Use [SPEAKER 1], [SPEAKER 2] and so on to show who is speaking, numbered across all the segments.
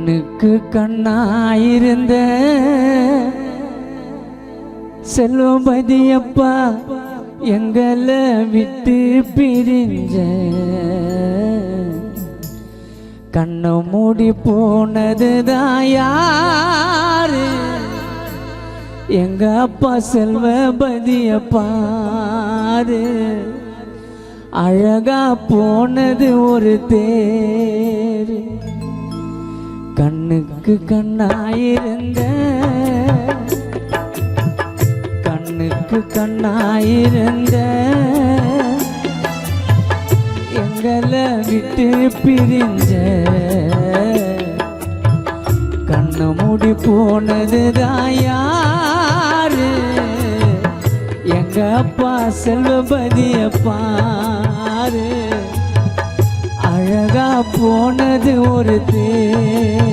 [SPEAKER 1] கண்ணுக்கு கண்ணாயிருந்த செல்வபதியப்பா எங்களை விட்டு பிரிஞ்ச கண்ணு மூடி போனதுதான் யாரு எங்க அப்பா செல்வபதியப்பாரு அழகா போனது ஒரு தேர் கண்ணுக்கு கண்ணாயிருந்த கண்ணுக்கு கண்ணாயிருந்த எங்களை விட்டு பிரிஞ்ச கண்ணு மூடி போனதுதான் யாரு எங்க அப்பா செல்வபதியப்பாரு அழகா போனது ஒரு தேர்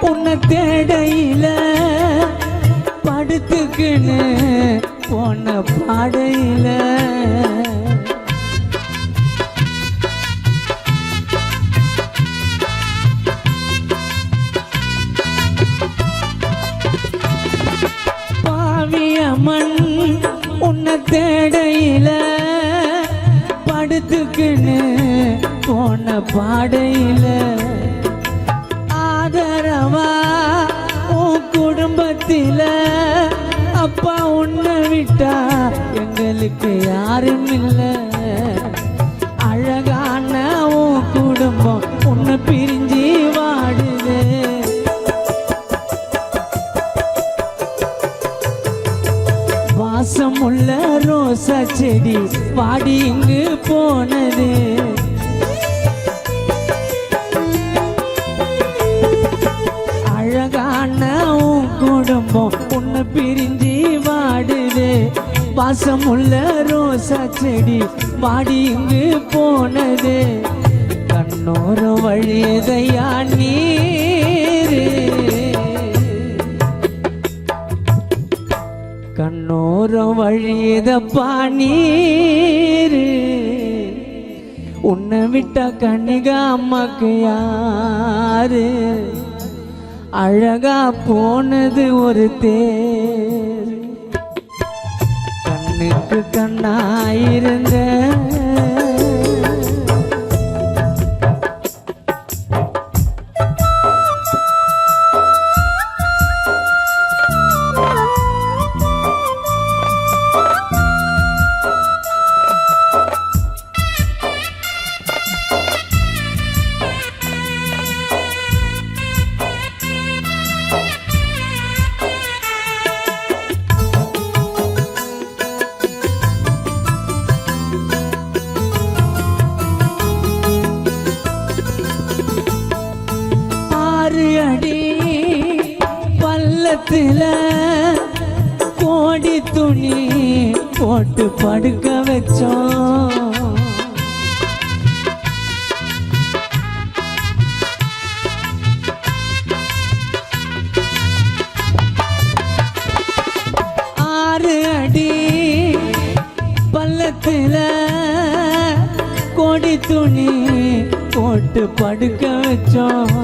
[SPEAKER 1] உன்னை தேடையில படுத்துக்குன்னு போன பாடையில பாவியம்மன் உன்னை தேடையில படுத்துக்குன்னு போன பாடையில ஆதரவா உன் குடும்பத்தில அப்பா உன்னை விட்டா எங்களுக்கு யாரும் இல்லை அழகான உன் குடும்பம் உன்னை பிரிஞ்சு வாடுது வாசம் உள்ள ரோசா செடி வாடி இங்கு போனது குடும்பம் உன்னை பிரிஞ்சு வாடுது வாசம் உள்ள ரோசா செடி வாடி இங்கு போனது கண்ணோர வழியதையா நீரு கண்ணோர வழியதப்பா நீரு உன்னை விட்டா கண்ணிகா அம்மாக்கு யாரு அழகா போனது ஒரு தேர் கண்ணுக்கு கண்ணாயிருந்த அடி பள்ளத்துல கோடி துணி போட்டு படுக்க வச்சோம் ஆறு அடி பள்ளத்துல கோடி துணி போட்டு படுக்க வச்சோம்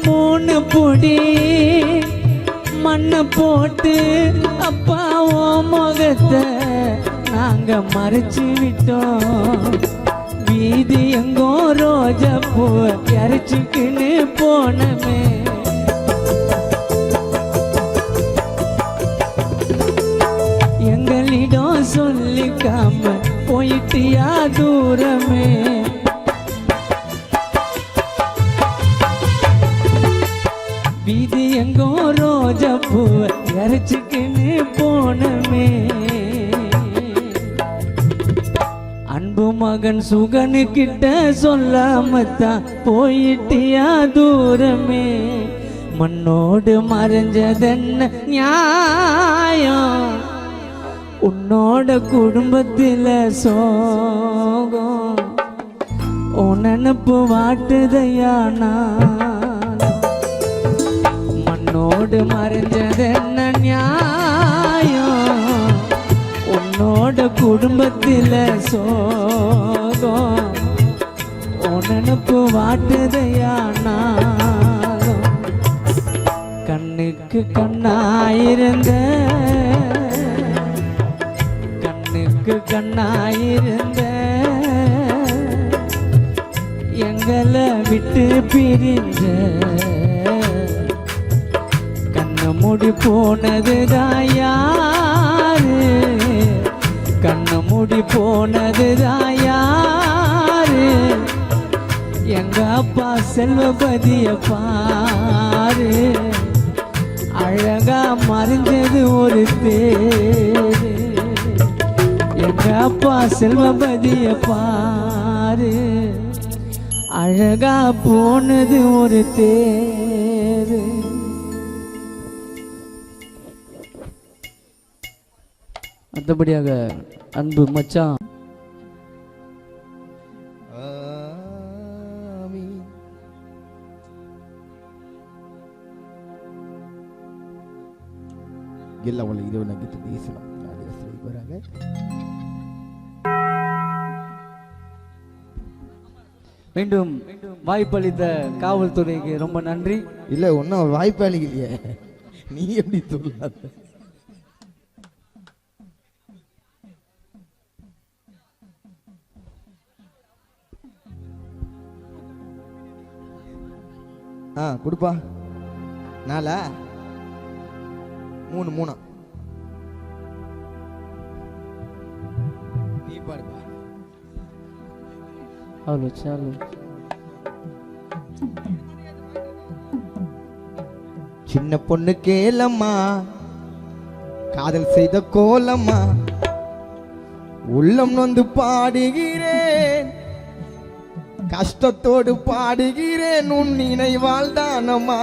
[SPEAKER 1] மூணு பொடி மண்ணை போட்டு அப்பாவோ முகத்தை நாங்க மறைச்சு விட்டோம் வீதி எங்கோ ரோஜா பூ இறைச்சிக்கின்னு போனமே எங்களிடம் சொல்லிக்காம போயிட்டியா தூரமே வீதி எங்கோ ரோஜா பூ இறைச்சிக்கின்னு போனமே அன்பு மகன் சுகனு கிட்ட சொல்லாமத்தான் போயிட்டியா தூரமே மண்ணோடு மறைஞ்சதென்ன நியாயம் உன்னோட குடும்பத்தில சோகம் உன் நினப்பு வாட்டுதையானா மண்ணோடு மறைஞ்சதென்ன நியாயம் உன்னோட குடும்பத்தில சோகம் உன் நினப்பு வாட்டுதையானா கண்ணுக்கு கண்ணாயிருந்த கண்ணுக்கு கண்ணாயிருந்த எங்களை விட்டு பிரிஞ்ச கண்ணு மூடி போனதுதான் யாரு கண்ணு மூடி போனதுதான் யாரு எங்க அப்பா செல்வபதிய பாரு அழகா மறைஞ்சது ஒரு தேரு எங்க அப்பா செல்வபதிய பாரு அழகா போனது ஒரு தேரு. மற்றபடியாக அன்பு மச்சான்
[SPEAKER 2] ಎಲ್ಲ ಒಳ್ಳೆ ಇರುವನಾಗಿತ್ತು ದೇಶನ ಬರಾಗ
[SPEAKER 1] மீண்டும் வாய்ப்பளித்த காவல்துறைக்கு ரொம்ப நன்றி.
[SPEAKER 2] இல்ல ஒன்னும் வாய்ப்பு அளிக்கலையே, நீ எப்படி சொல்லாத. கொடுப்பா 4 3 நீ பாடுப்பா.
[SPEAKER 1] அவ்வளோ சாலு.
[SPEAKER 2] சின்ன பொண்ணு கேளம்மா, காதல் செய்த கோலம்மா, உள்ளம் நொந்து பாடுகிறேன், கஷ்டத்தோடு பாடுகிறேன், உன் நினைவால் தானம்மா.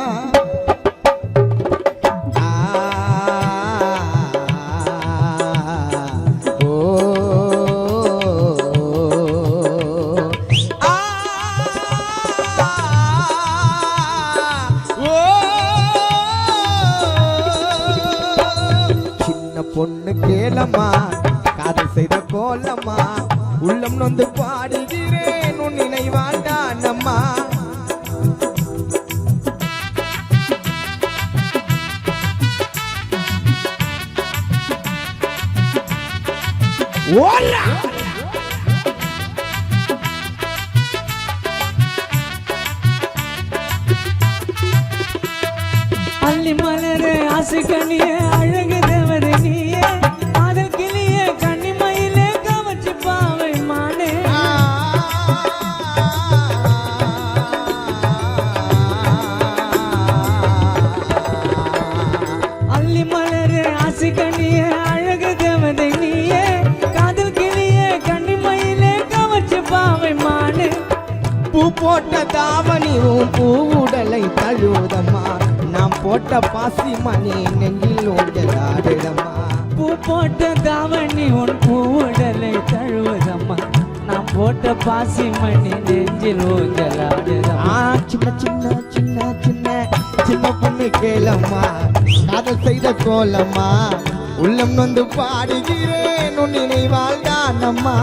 [SPEAKER 2] பொண்ணு கேளம்மா, காதல் செய்த கோலம்மா, உள்ளம் நொந்து பாடுகிறேன், உன் நினைவால் தானம்மா. ஓலா
[SPEAKER 1] அள்ளி மலரே ஆசை கண்ணியே அழகு தேவதை நீயே, காதல் கிளியே கண்ணிமையிலே கவச்சு பாவை மானே. அள்ளி மலரே ஆசை கண்ணியே அழகு தேவதை நீயே, காதல் கிளியே கண்ணிமையிலே கவச்சு பாவை மானே.
[SPEAKER 2] பூ போட்ட தாவணி உன் பூவுடலை தழுவுதம்மா, நாம் போட்ட பாசி மணி நெஞ்சில் ஊஞ்சலாடுதம்மா.
[SPEAKER 1] பூ போட்ட தாவணி உன் பூவுடலை தழுவுதம்மா, நாம் போட்ட பாசி மணி நெஞ்சில் ஊஞ்சலாடுதம்மா.
[SPEAKER 2] சின்ன சின்ன சின்ன சின்ன சின்ன பொண்ணு கேளம்மா, காதல் செய்த கோலம்மா, உள்ளம் வந்து பாடுகிறேன், உன் நினைவால் தானம்மா.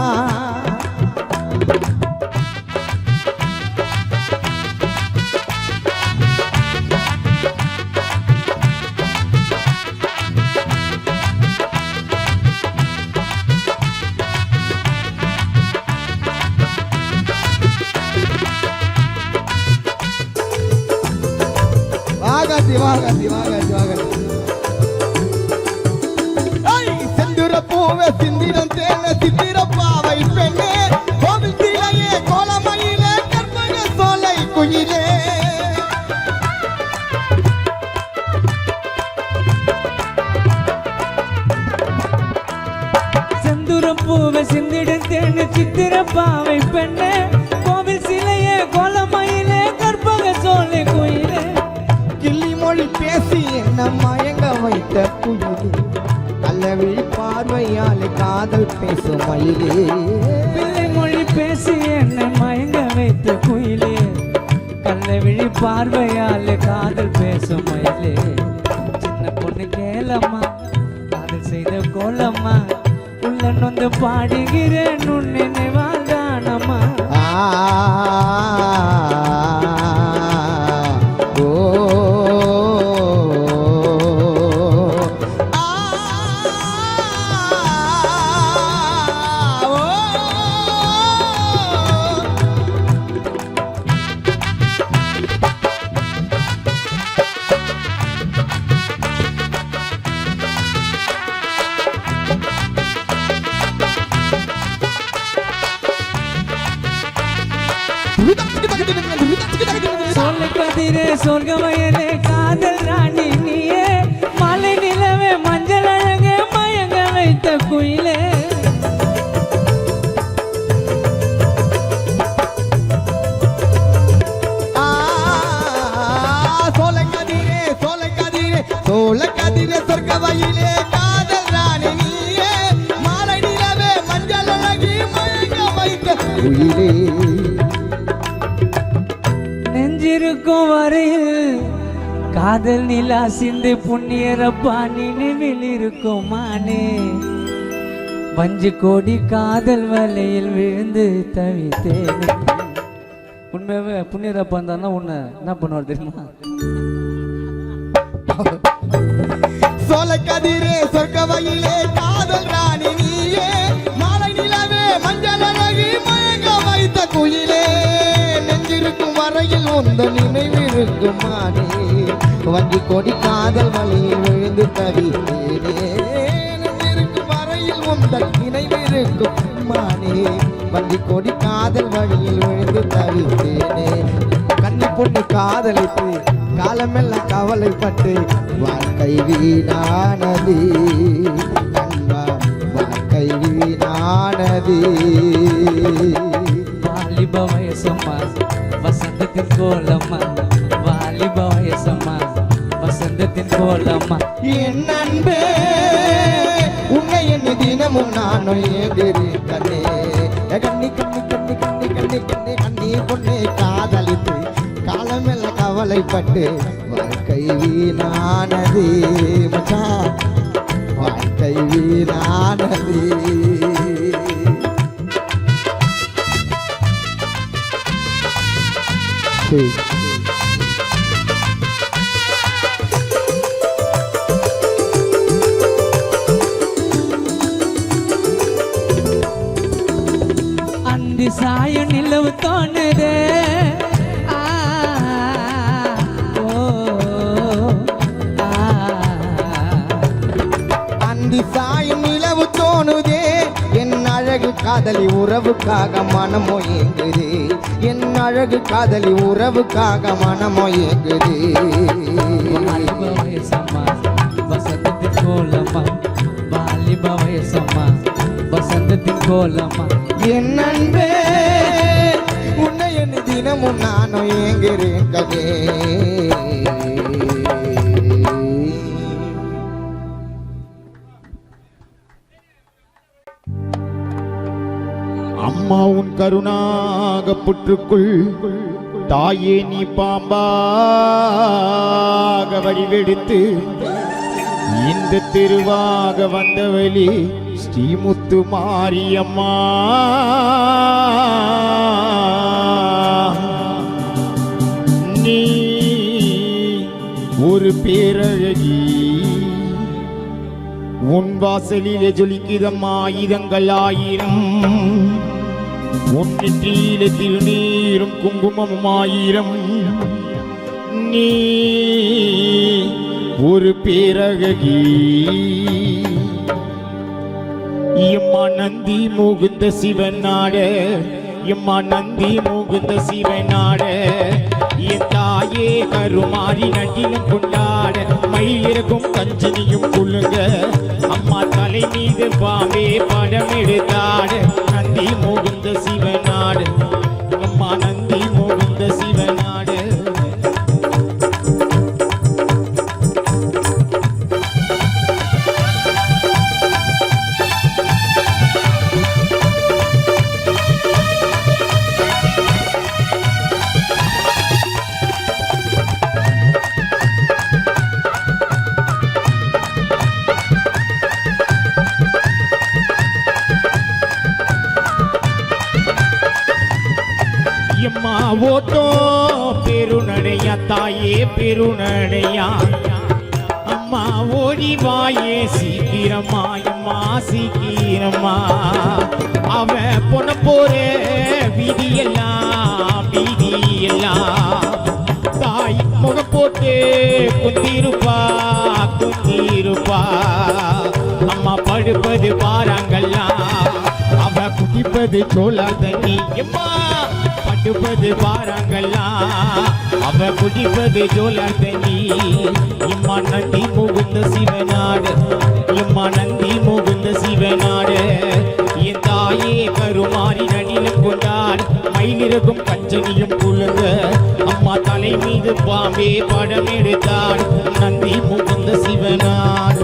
[SPEAKER 2] செந்துர பூவே சிந்திரம் தேன சித்திரப்பாவை பெண்ணே, கோவில் திரையே கோலமயிலே கற்பக சோலை குயிலே.
[SPEAKER 1] செந்துர பூவே சிந்திரம் தேன சித்திர பாவை பெண்ணே கோவில் சிலையே கோலமயிலே கற்பக சோலை கோயிலே
[SPEAKER 2] கிள்ளி மொழி பேசி என்ன மயங்க வைத்த குயிலே கள்ளவிழி பார்வையால் காதல் பேசும் மயிலே
[SPEAKER 1] பிள்ளை மொழி பேசி என்னை மயங்க வைத்த குயிலே கள்ளவிழி பார்வையால் காதல் பேசும் மயிலே சின்ன பொண்ணு கேளம்மா காதல் செய்த கோலம்மா உள்ள நொந்து பாடுகிறேன் உன் நினைவால் தானம்மா
[SPEAKER 2] ஓ
[SPEAKER 1] சொல்லு கதிரே சொர்க்கமயலே காதல் ராணி நீயே மலை நிலவே மஞ்சள் அழகே மயங்க வைத்த குயிலே
[SPEAKER 2] சோழக்கதிரே சொர்க்கவயிலே காதல் ராணி நீயே மாலை நிலவே மஞ்சள் அழகி மயங்க வைத்த குயிலே
[SPEAKER 1] நெஞ்சிருக்கும் வரையில் காதல் நிலா சிந்து புண்ணியரப்பா நினைவில் இருக்கும் மானே வஞ்சு கோடி காதல் வலையில் விழுந்து தவித்தேன் உண்மையாவே புண்ணியரப்பா இருந்தா உன்னை என்ன பண்ணுவார் தெரியுமா
[SPEAKER 2] சோழக்கதிரே சொர்க்கவயிலே காதல் ராணி நீயே மாலை நிலவே மஞ்சள் அழகி மயங்க வைத்த குயிலே நெஞ்சிருக்கும் வரையில் உந்த நினைவிருக்கும் மானே வஞ்சி கொடி காதல் வழியில் விழுந்து தவித்தேனே நெஞ்சிருக்கும் வரையில் உந்த நினைவிருக்கும் மானே வஞ்சி கொடி காதல் வழியில் விழுந்து தவித்தேனே கண்ணி பொண்ணு காதலித்து காலமெல்லாம் கவலைப்பட்டு வாழ்க்கை வீணானது அன்பா வாழ்க்கை வீணானது
[SPEAKER 1] வாலிப வயசம்மா வசந்தத்தின் கோலம்மா வாலிப வயசம்மா வசந்தத்தின் கோலம்மா
[SPEAKER 2] என் அன்பே உன்னை என் தினமும் நானும் எதிரி கண்ணே கண்ணி கண்ணி கண்ணி கண்ணி கண்ணி கண்ணி கண்ணி பொண்ணே காதலித்து காலமெல்லாம் கவலைப்பட்டு வாழ்க்கை வீணானது மச்சான் வாழ்க்கை வீணானது
[SPEAKER 1] அந்தி சாய நிலவு தோணுதே
[SPEAKER 2] அந்தி சாயும் நிலவு தோணுதே என் அழகு காதலி உறவுக்காக மனமோ ஏங்குதே என் அழகு காதலி உறவுக்காக மனமோ ஏங்குதே
[SPEAKER 1] வாலிப வயசம்மா வசந்தத்தின் கோலம்மா வாலிப வயசம்மா வசந்தத்தின் கோலம்மா
[SPEAKER 2] என் அன்பே உன்னை என் தினமும் நானும் ஏங்குறேன் கதே
[SPEAKER 3] அம்மா உன் கருணாக புற்றுக்குள் தாயே நீ பாம்பாக வடிவெடுத்து இந்த தெருவாக வந்தவளி ஸ்ரீமுத்து மாரியம்மா நீ ஒரு பேரழகி உன் வாசலிலே ஜொலிக்குதம்மா ஆயுதங்கள் ஆயிரம் உன் நெற்றியிலே திருநீரும் குங்குமமும் ஆயிரம் நீ ஒரு பேரழகி எம்மா நந்தி முகுந்த சிவன் நாட எம்மா நந்தி முகுந்த சிவன் நாட என் தாயே கருமாறி நட்டிலும் கொண்டாட மயிலிறக்கும் கஞ்சனியும் குழுங்க அம்மா தலை மீது பாம்பே படம் எடுத்தாட நந்தி முகுந்த முகுந்த சிவநாடு அம்மா நந்தி முகுந்த சிவநாடு எம்மா ஓட்டோ பெருநடையா தாயே பெருநடையா அம்மா ஓடி வாயே சீக்கிரமா எம்மா சீக்கிரமா அவ பொண்ண போற வீதியெல்லாம் தாய் முகம் போட்டு குந்திருப்பா குந்திருப்பா அம்மா படுப்பது பாறாங்கல்லாம் அவ குடிப்பது சோளா தண்ணி எம்மா படுப்பது பாறாங்கல்லாம் அவ குடிப்பது சோளா தண்ணி எம்மா நந்தி முகுந்த சிவநாடு எம்மா நந்தி முகுந்த சிவநாடு என் தாயே கருமாறி நடிலும் கொண்டார் மயிலிறகும் கஞ்சனியும் குழுங்க அம்மா தலை மீது பாம்பே படம் எடுத்தார் நந்தி முகுந்த சிவநாடு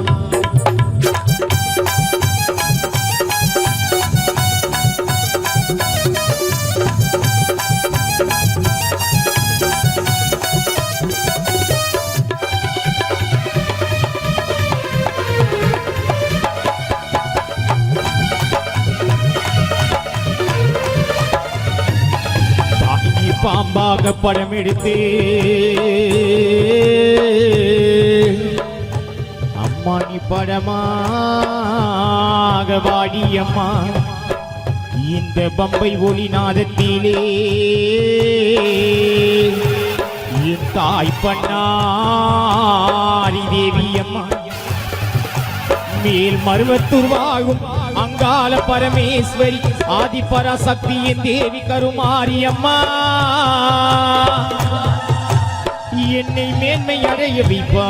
[SPEAKER 3] பாம்பாக படம் எடுத்து அம்மா நீ படமாக வாடியம்மா இந்த பம்பை ஒளி நாதத்திலே என் தாய் பண்ணாரி தேவி அம்மா மேல் மருவத்தூர் வாழும் அங்காள பரமேஸ்வரி ஆதி பராசக்தியின் தேவி கருமாரி அம்மா என்னை மேன்மை அடைய வைப்பா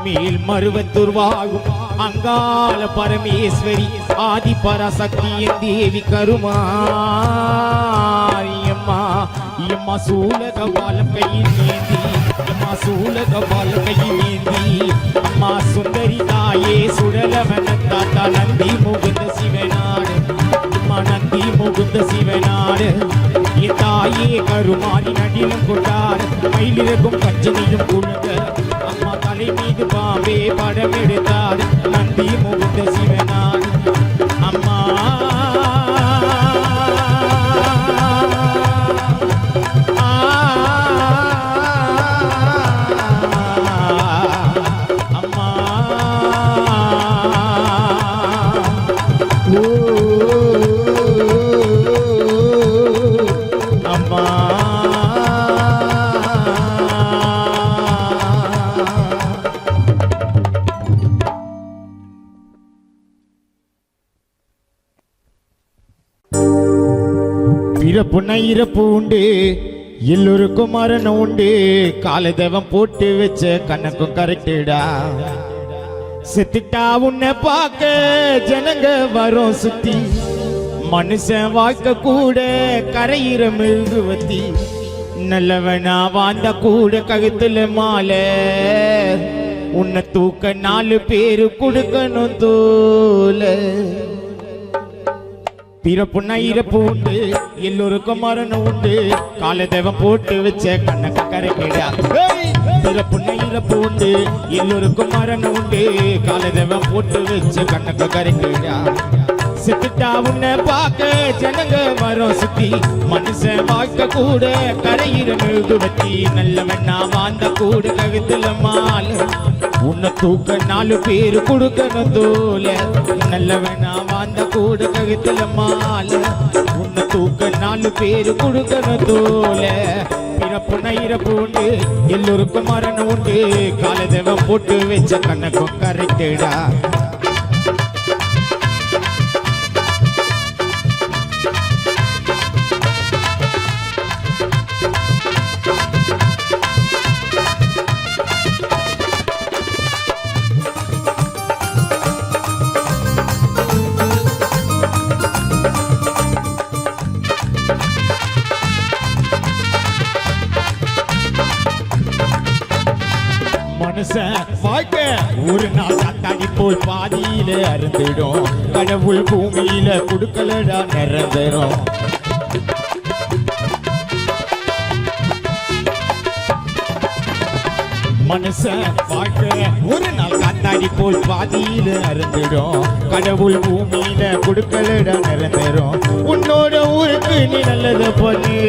[SPEAKER 3] மேல் மருவத்தூர் வாழும் அங்காள பரமேஸ்வரி ஆதி பராசக்தியின் தேவி கருமாரி அம்மா எம்மா சூலகவாலம் கையில் ஏந்தி அம்மா சூலகவாலம் கையில் ஏந்தி அம்மா சுந்தரி தாயே சுடலவன தாத்தா நந்தி முகுந்த சிவநாடு அம்மா நந்தி முகுந்த சிவநாடு என் தாயே கருமாறி நடிலும் கொண்டார் மயிலிறகும் கஞ்சனியும் குழுங்க அம்மா தலை மீது பாம்பே படம் எடுத்தார் நந்தி முகுந்த சிவநாடு அம்மா பிறப்புன்னா இறப்பு உண்டு எல்லோருக்கும் மரணம் உண்டு காலதேவம் போட்டு வச்ச கணக்கும் கரெக்டா செத்துட்டா உன்னை பார்க்க ஜனங்க வரும் சுத்தி மனுஷன் வாழ்க்கை கூட கரையிற மெழுகுவத்தி நல்லவனா வாழ்ந்த கூட கழுத்துல மாலை உன்னை தூக்க 4 பேரு கொடுக்கணும் தோல பிறப்புன்னா இறப்பு உண்டு எல்லோருக்கும் மரணம் உண்டு காலதேவம் போட்டு வச்ச கண்ணக்க கரைக்கிடா பிறப்புன்னா இறப்பு உண்டு எல்லோருக்கும் மரணம் உண்டு காலதேவம் போட்டு வச்ச கண்ணக்க கரைக்கிடா செத்துட்டா உன்னை பார்க்க ஜனங்க வரும் சுத்தி மனுஷன் வாழ்க்கை கூட கரையிற மெழுகுவத்தி நல்லவண்ணா வாழ்ந்த கூட கழுத்துல மாலை உன்னை தூக்க 4 பேரு கொடுக்கணும் தோல நல்லவண்ணா வாழ்ந்த கூட கழுத்துல மாலை உன்னை தூக்க 4 பேரு கொடுக்கணும் தோல பிறப்புன்னா இறப்பு உண்டு எல்லோருக்கும் மரணம் உண்டு காலதேவம் போட்டு வச்ச கண்ணக்கும் கரெக்டா போல் பாதியில அருந்திடும் கடவுள் பூமியில குடுக்கலடா நிரந்தரும் மனுஷன் வாழ்க்கை ஒரு நாள் காத்தாடி போல் பாதியில அருந்திடும் கடவுள் பூமியில குடுக்கலடா நிரந்தரும் உன்னோட ஊருக்கு நீ நல்லது பண்ணு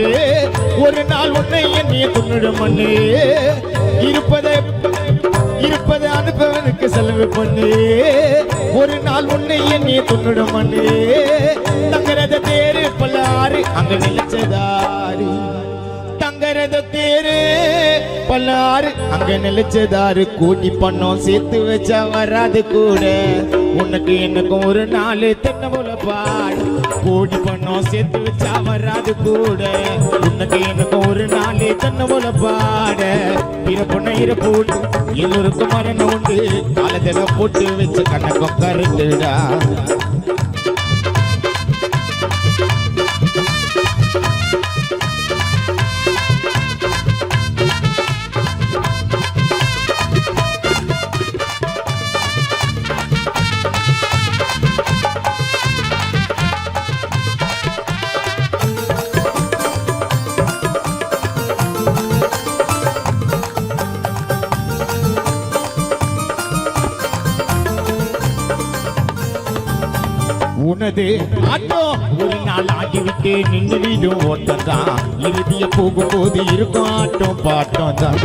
[SPEAKER 3] ஒரு நாள் உன்னை எண்ணிய துண்ணிடும் மண்ணு இருப்பதை அனுப்பவனுக்கு செலவு பண்ணு ஒரு நாள் உன்னை எண்ணிய துண்ணிடும் மண்ணு தங்கரத தேரு பல்லாறு அங்க நிலைச்சதாரு தங்கரத தேரு பல்லாறு அங்க நிலைச்சதாரு கூட்டி பண்ணோம் சேர்த்து வச்சா வராது கூட உனக்கு எனக்கும் ஒரு நாள் தென்னை போல பாடு கூட்டி பண்ணோம் சேர்த்து வச்சா வராது கூட உனக்கு எனக்கும் ஒரு நாள் தென்னை போல பாட இறப்புன இறப்பு உண்டு எல்லோருக்கும் மரணம் உண்டு காலத்துல போட்டு வச்சு கணக்கம் கருத்துடா உனது ஆட்டோ ஒரு நாள் ஆகிவிட்டு நின்று வீடும் ஓட்டம் தான் இறுதிய போகும்போது இருக்கும் ஆட்டம் பாட்டம் தான்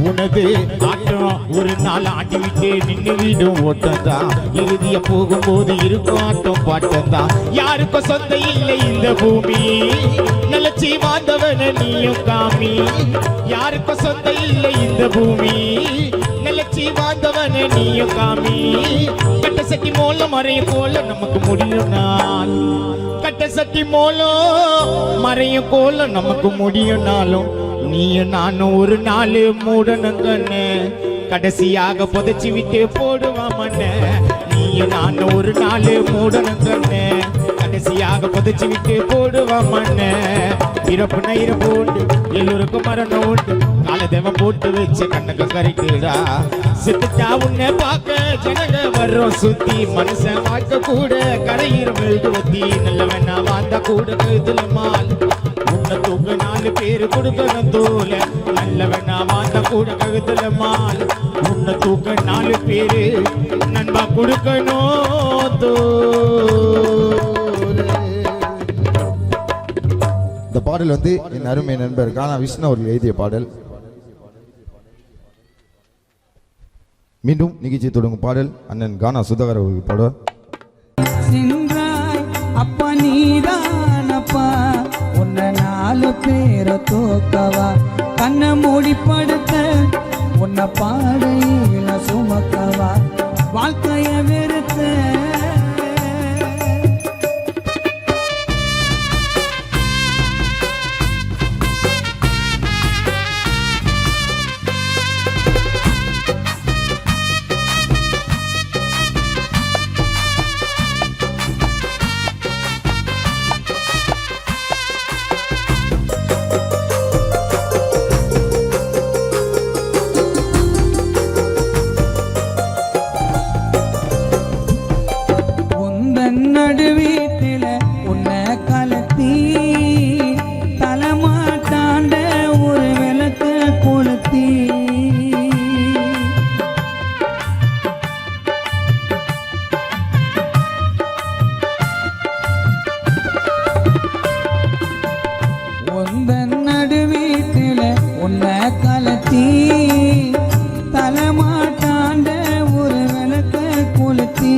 [SPEAKER 3] உனது ஆட்டம் ஒரு நாள் ஆடிவிட்டு நின்று வீடும் ஓட்டம் தான் இறுதிய போகும்போது இருக்கும் ஆட்டம் பாட்டம் தான் யாருக்கும் சொந்த இல்லை இந்த பூமி நிலச்சி வாழ்ந்தவன நீயும் காமி யாருக்கும் சொந்த இல்லை இந்த பூமி நிலச்சி வாழ்ந்தவன நீயும் காமி கட்ட சட்டி மூலம் மறையும் போல நமக்கு முடியும் நாள் கட்ட சட்டி மூலம் மறையும் போல நமக்கு முடியும் நாளும் நீயும் நானும் ஒரு நாள் மூடணும் கண்ணு கடைசியாக புதைச்சி விட்டு போடுவான் மண்ண நீயும் நானும் ஒரு நாள் மூடணும் கண்ணு கடைசியாக புதைச்சி விட்டு போடுவான் மண்ண இறப்புனா இறப்பு உண்டு எல்லோருக்கும் மரணம் உண்டு காலதேவம் போட்டு வச்சு கண்ணுக்கு கறிக்குடா செத்துட்டா உன்னை பார்க்க ஜனங்க வர்றோம் சுத்தி மனுஷன் வாழ்க்க கூட கரையிற மெழுகுவத்தி நல்லவனா வாழ்ந்தா கூட கழுத்துல மால் உன்னை தூக்க 4 பேரு கொடுக்கணும் தோல நல்லவனா வாழ்ந்தா கூட கழுத்துல மால் உன்னை தூக்க 4 பேரு நண்பா கொடுக்கணும் தோல.
[SPEAKER 2] இந்த பாடல் வந்து என் அருமை நண்பர் கானா விஷ்ணு அவர்கள் எழுதிய பாடல். மீண்டும் நிகழ்ச்சி தொடங்கும் பாடல் அண்ணன் கானா சுதாகர் அவர்கள் பாடுவார்.
[SPEAKER 1] சென்றாய் அப்பா நீதானப்பா உன்னை 4 பேரை தோக்கவா கண்ணை மூடி படுத்த உன்னை பாடையில சுமக்கவா வாழ்க்கைய வெறுத்த நடுவீட்டில உன்னை கலத்தி தலைமாட்டாண்ட ஒரு விளக்க கொளுத்தி உந்தன் நடுவீட்டில உன்னை கலத்தி தலைமாட்டாண்ட ஒரு விளக்க கொளுத்தி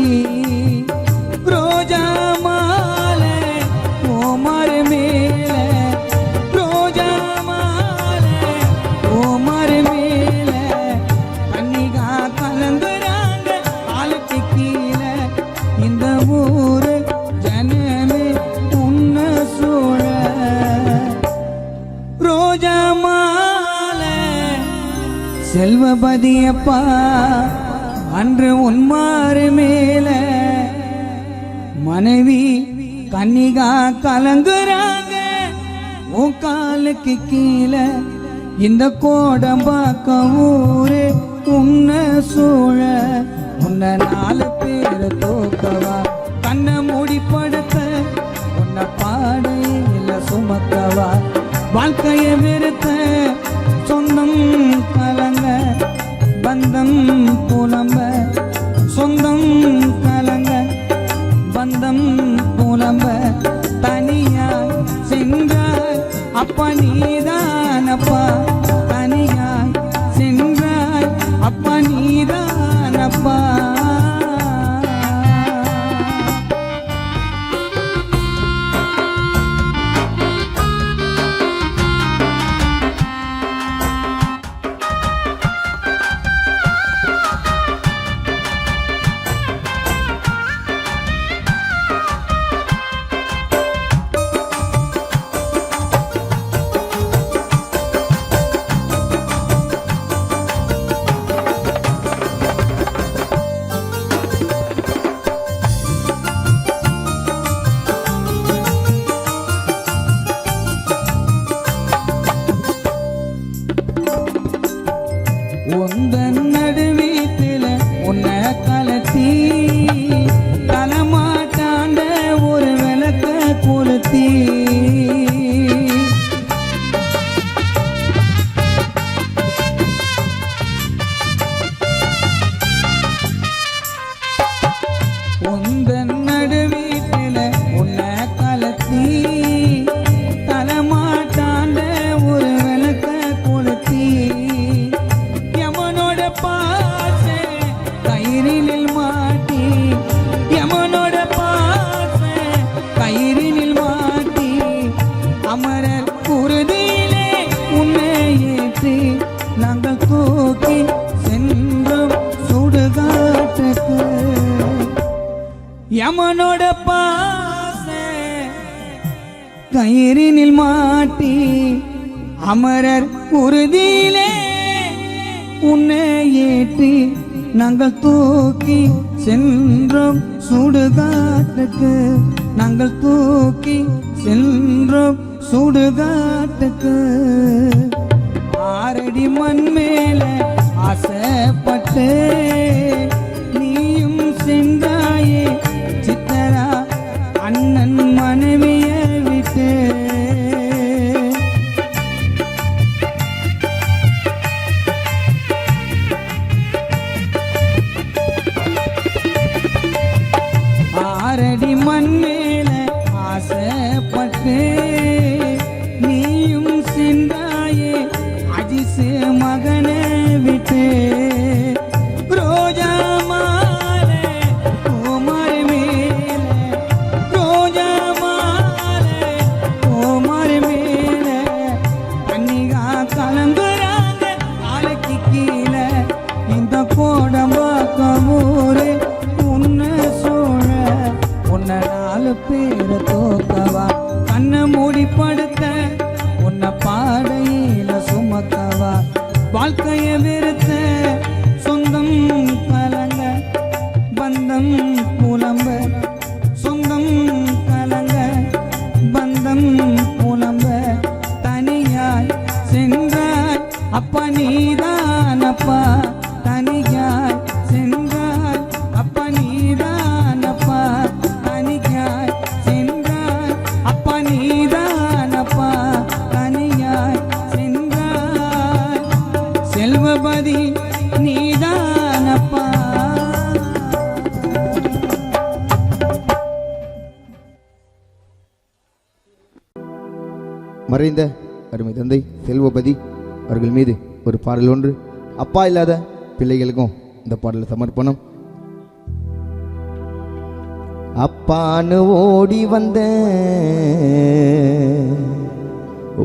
[SPEAKER 1] செல்வபதியப்பா அன்று உன்மாறு மேல மனைவி கன்னிகா கலங்குறாங்க உன் காலுக்கு கீழே இந்த கோடம்பாக்கம் ஊரே உன்னை சூழ உன்னை 4 பேர் தூக்கவா கண்ணை மூடி படுத்த உன்னை பாடையில சுமக்கவா வாழ்க்கையை வெறுத்த சொந்தம் கலங்க பந்தம் புலம்ப சொந்தம் கலங்க பந்தம் புலம்ப தனியாய் சென்றாய் அப்பா நீதானப்பா தனியாய் சென்றாய் அப்பா நீதானப்பா உந்தன் நடுவீட்டில உன்னை கலத்தி தலைமாட்டாண்ட ஒரு விளக்க கொளுத்தி உந்தன் நடுவீட்டில உன்னை கலத்தி தலைமாட்டாண்ட ஒரு விளக்க கொளுத்தி கயிறினில் மாட்டி யமனோட பாச கயிறினில் மாட்டி அமரர் குருதியிலே உன்னை ஏற்றி நாங்கள் தூக்கி சென்றோம் சுடுகாட்டுக்கு யமனோட பாச கயிறினில் மாட்டி அமரர் குருதியிலே உன்னை ஏற்றி நாங்கள் தூக்கி சென்றோம் சுடுகாட்டுக்கு நாங்கள் தூக்கி சென்றோம் சுடுகாட்டுக்கு 6 அடி மண் மேல ஆசைப்பட்டு நீயும் சென்றாயே சித்தரா அண்ணன் மனைவியை விட்டு 6 அடி மண் மேல ஆசைப்பட்டு நீயும் சென்றாயே அஜிசு மகனை விட்டு ரோஜா மாலை கோமாரி மேல ரோஜா மாலை கோமாரி மேல கன்னிகா கலங்குறாங்க ஆலைக்கு கீழே இந்த கோடம்பாக்கம் ஊரே உன்னை சோழ உன்னை 4 பேர் தோக்கவா கண்ணை மூடி படுத்த உன்னை பாடையில சுமக்கவா வாழ்க்கையை வெறுத்த சொந்தம் கலங்க பந்தம் புலம்ப சொந்தம் கலங்க பந்தம் புலம்ப தனியாய் சென்றாய் அப்பா நீதானப்பா தனியாய் சென்றாய் அப்பா நீதானப்பா தனியாய் சென்றாய் அப்பா நீதானப்பா தனியாய் சென்றாய் செல்வபதி நீதானப்பா
[SPEAKER 2] மறைந்த அருமை தந்தை செல்வபதி அவர்கள் மீது ஒரு பாடல் ஒன்று அப்பா இல்லாத பிள்ளைகளுக்கும் இந்த பாடல் சமர்ப்பணம். அப்பான்னு ஓடி வந்த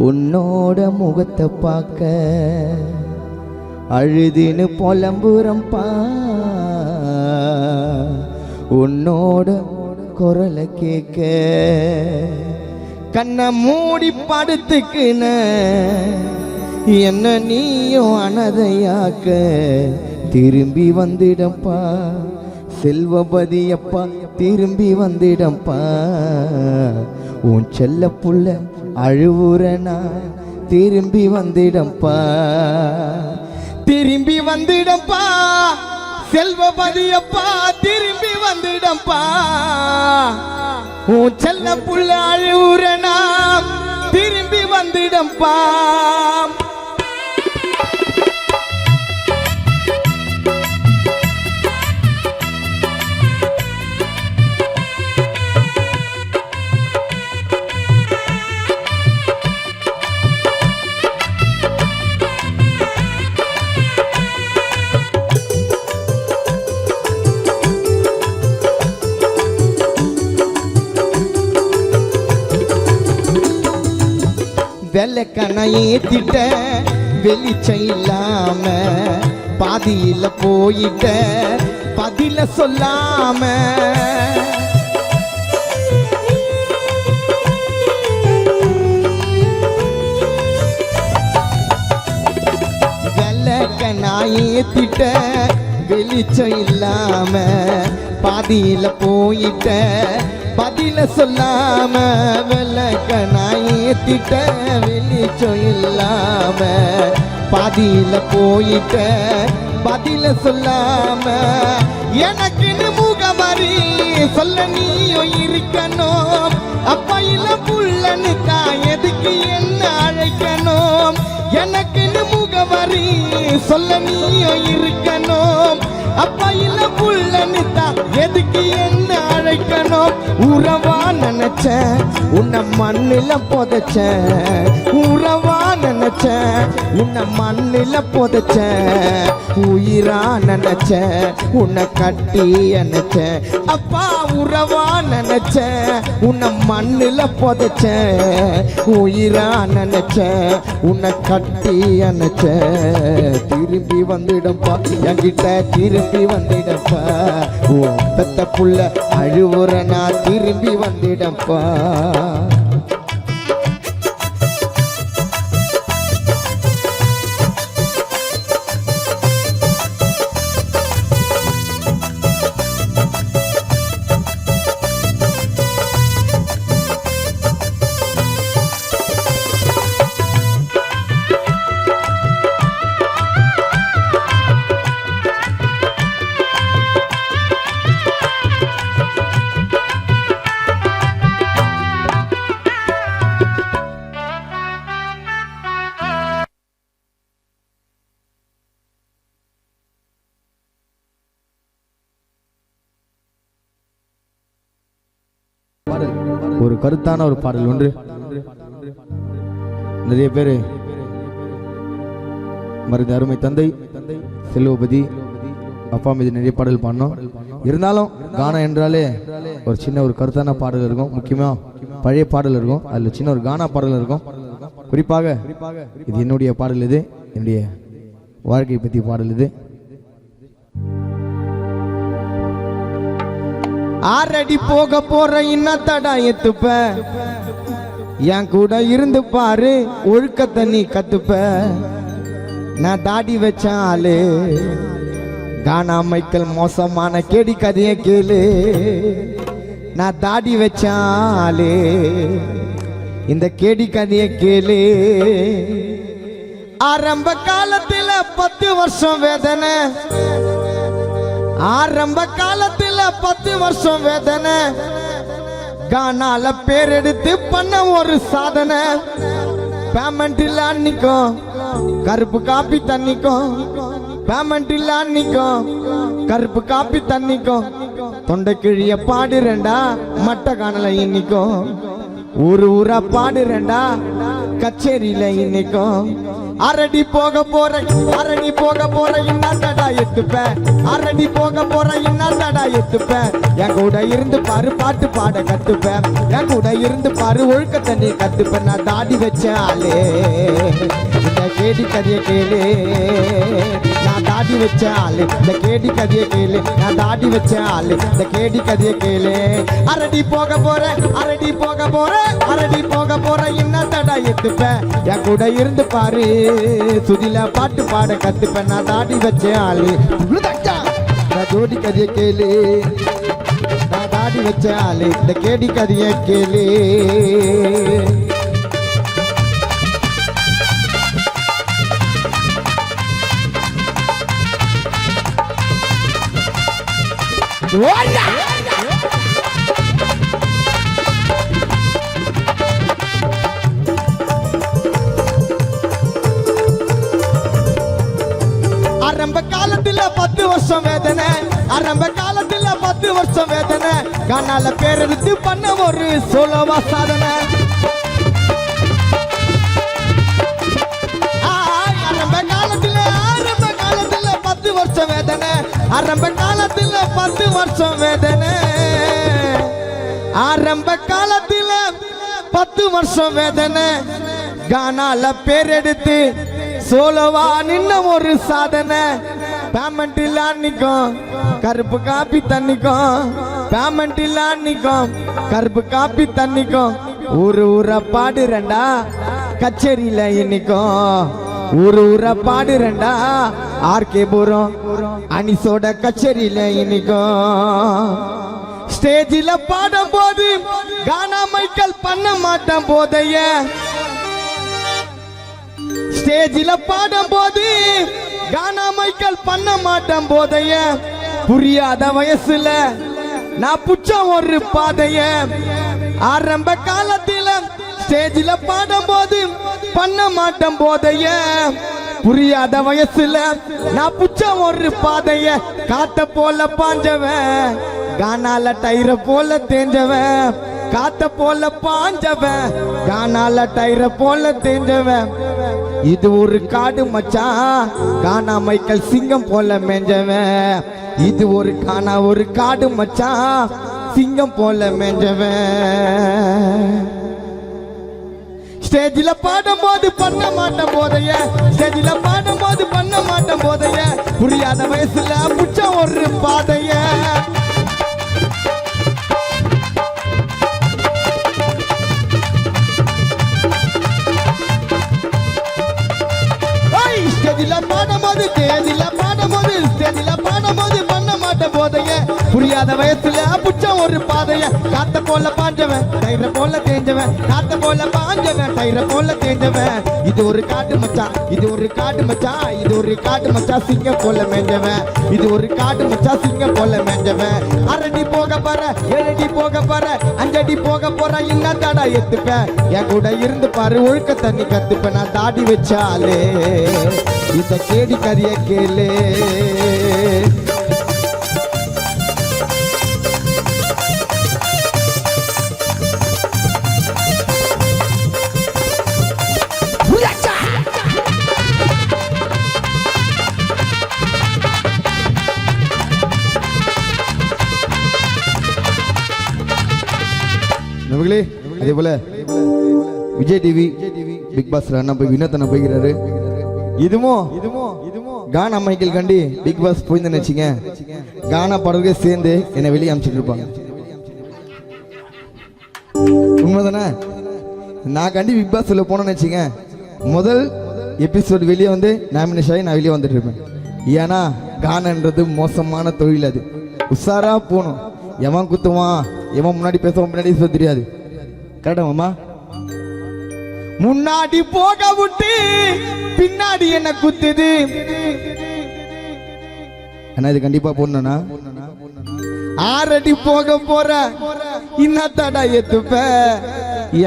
[SPEAKER 2] உன்னோட முகத்தை பார்க்க அழுதுன்னு புலம்புறம்பா உன்னோட குரலை கேட்க கண்ணை மூடி படுத்துக்குன என்ன நீயும் அனதையாக்க திரும்பி வந்திடப்பா செல்வபதி அப்பா திரும்பி வந்திடப்பா உன் செல்ல புள்ள அழுவுறனா திரும்பி வந்திடப்பா திரும்பி வந்திடப்பா செல்வபதியப்பா திரும்பி வந்திடப்பா உன் செல்ல புள்ள அழுவுறனா திரும்பி வந்திடப்பா வெள்ளக்கணை ஏத்திட்ட வெளிச்சம் இல்லாம பாதியில போயிட்ட பதில சொல்லாம வெள்ளக்கணை ஏத்திட்ட வெளிச்சம் இல்லாம பாதியில போயிட்ட பதில சொல்லாம வெள்ளக்கணை ஏத்திட்ட வெளிச்சம் இல்லாம பாதியில போயிட்ட பதில சொல்லாம எனக்குன்னு முகவரி சொல்ல நீயும் இருக்கணும் அப்பா இல்ல புள்ளன்னு தான் எதுக்கு என்ன அழைக்கணும் எனக்குன்னு முகவரி சொல்ல நீயும் இருக்கணும் அப்பா இல்ல புள்ளன்னு தான் எதுக்கு என்ன அழைக்கணும் உறவா நினைச்ச உன்னை மண்ணில புதைச்ச உறவா நினைச்ச உன்னை மண்ணில புதைச்ச உயிரா நினைச்ச உன்னை கட்டி அணைச்ச அப்பா உறவா நினைச்ச உன்னை மண்ணில புதைச்ச உயிரா நினைச்ச உன்னை கட்டி அணைச்ச திரும்பி வந்துடப்பா என்கிட்ட திரும்பி வந்துடப்பா ஓ பெத்த புள்ள அழுவுறனா திரும்பி வந்துடப்பா
[SPEAKER 4] ஒரு கருத்தான ஒரு பாடல் ஒன்று. நிறைய பேர் மருது அருமை தந்தை செல்வபதி அப்பா மீது நிறைய பாடல் பாடினோம். இருந்தாலும் கானா என்றாலே ஒரு சின்ன ஒரு கருத்தான பாடல் இருக்கும். முக்கியமா பழைய பாடல் இருக்கும். அதுல சின்ன ஒரு கானா பாடல் இருக்கும். குறிப்பாக இது என்னுடைய பாடல், இது என்னுடைய வாழ்க்கை பத்தி பாடல். இது
[SPEAKER 2] ஆறடி போக போற இன்னத்தடா எத்துப்ப என் கூட இருந்து பாரு ஒழுக்கத்தை நீ கத்துப்ப நான் தாடி வச்ச ஆளு கானா மைக்கேல் மோசமான கேடி கதைய கேளு நான் தாடி வச்ச ஆளு இந்த கேடி கதைய கேளு ஆரம்ப காலத்துல 10 வருஷம் வேதனை ஆரம்ப காலத்துல 10 வருஷம் வேதனை கானால பேர் எடுத்து பண்ண ஒரு சாதனை பேமெண்ட் இல்ல அன்னிக்கும் கருப்பு காப்பி தண்ணிக்கும் பேமெண்ட் இல்ல அன்னிக்கும் கருப்பு காப்பி தண்ணிக்கும் தொண்டை கிழிய பாடுறேன்டா மட்ட காணல இன்னிக்கும் ஊரு ஊரா பாடுறேன்டா கச்சேரியில இன்னைக்கும் அரடி போக போற இன்னத்தடா எத்துப்ப அரடி போக போற இன்னத்தடா எத்துப்ப என் கூட இருந்து பாரு பாட்டு பாட கத்துப்ப என் கூட இருந்து பாரு ஒழுக்கத்தை நீ கத்துப்ப நான் தாடி வச்ச ஆளே இந்த கேடி கதைய கேளு நான் தாடி வச்ச ஆளு இந்த கேடி கதைய கேளு நான் தாடி வச்ச ஆளு இந்த கேடி கதைய கேளு அரடி போக போற இன்னத்தடா எத்துப்ப என் கூட இருந்து பாரு சுதில பாட்டு பாட கத்துப்ப நான் தாடி வச்ச ஆளு நான் ஜோடி கதைய கேளு நான் தாடி வச்ச ஆளு இந்த கேடி கதைய கேளு ஓயா ஆரம்ப காலத்துல 10 வருஷம் வேதனை ஆரம்ப காலத்துல 10 வருஷம் வேதனை கானால பேரெடுத்து பண்ண ஒரு சோலவா சாதனை ஆரம்ப காலத்துல 10 வருஷம் வேதனை ஆரம்ப காலத்துல 10 வருஷம் வேதனை ஆரம்ப காலத்துல 10 வருஷம் வேதனை கானால பேரெடுத்து சோலவா நின்ன ஒரு சாதனை பேமெண்ட் இல்ல அன்னிக்கும் கருப்பு காப்பி தண்ணிக்கும் பேமெண்ட் இல்ல அன்னிக்கும் கருப்பு காப்பி தண்ணிக்கும் ஊரை பாடுறண்டா கச்சேரியில இன்னிக்கும் ஊரை பாடுறண்டா ஆர்கே போறோம் அனிசோட கச்சேரியில இன்னிக்கும் ஸ்டேஜில பாடும் போது கானா மைக்கேல் பண்ண மாட்டேன் போதைய ஸ்டேஜில பாடும் போது கானா மைக்கேல் பண்ண மாட்டேன் போதைய புரியாத வயசுல நான் புச்ச ஒரு பாதைய ஆரம்ப காலத்தில ஸ்டேஜில பாடும் போது பண்ண மாட்டேன் போதைய புரியாத வயசுல நான் புச்ச ஒரு பாதைய காத்த போல பாஞ்சவன் கானால டயர போல தேஞ்சவன் காத்த போல பாஞ்சவன் கானால டயர போல தேஞ்சவன் இது ஒரு காடு மச்சான் கானா மைக்கேல் சிங்கம் போல மேஞ்சவன் இது ஒரு காடு மச்சான் சிங்கம் போல மேஞ்சவன் ஸ்டேஜில பாடும் போது பண்ண மாட்டேன் போதைய ஸ்டேஜில பாடும் போது பண்ண மாட்டேன் போதைய புரியாத வயசுல புச்ச ஒரு பாதைய ஸ்டேஜில பாடும்போது ஸ்டேஜில பாடும்போது பண்ண மாட்டேன் போதைய புரியாத வயசுல புச்ச ஒரு பாதைய காத்த போல பாஞ்சவன் டயர போல தேஞ்சவன் காத்த போல பாஞ்சவன் டயர போல தேஞ்சவன் இது ஒரு காட்டு மச்சான் இது ஒரு காட்டு மச்சான் இது ஒரு காட்டு மச்சான் சிங்கம் போல மேஞ்சவன் இது ஒரு காட்டு மச்சான் சிங்கம் போல மேஞ்சவன் 6 அடி போக போற 7 அடி போக போற 5 அடி போக போற இன்னும் தடா எத்துப்பேன் என் கூட இருந்து பாரு ஒழுக்க தண்ணி கத்துப்பேன் நான் தாடி வச்சாலே இந்த கேடி கரிய கேளு
[SPEAKER 4] நண்பர்களே அதே போல விஜய் டிவி பிக் பாஸ்ல அண்ணா போய் வினோத் அண்ணா போய்கிறாரு இதுவும் கானா மைக்கேல் கண்டி பிக் பாஸ் போயிருந்தேன்னு வச்சுங்க கானா பாடல்கள் சேர்ந்து என்னை வெளியே அனுப்பிச்சிட்டு இருப்பாங்க உண்மைதானே நான் கண்டி பிக் பாஸ் உள்ள போனேன்னு வச்சுங்க முதல் எபிசோடு வெளியே வந்து நாமினேஷன் ஆகி நான் வெளியே வந்துட்டு இருப்பேன் ஏன்னா கானான்றது மோசமான தொழில் அது உஷாரா போகணும் எவன் குத்துவான் எவன் முன்னாடி பேசுவான் முன்னாடி பேச தெரியாது கரெக்டா மாமா
[SPEAKER 2] முன்னாடி போக விட்டு பின்னாடி என்ன குத்துது
[SPEAKER 4] அண்ணா இது கண்டிப்பா போடணும்னா
[SPEAKER 2] 6 அடி போக போற இன்னத்தடா எத்துப்ப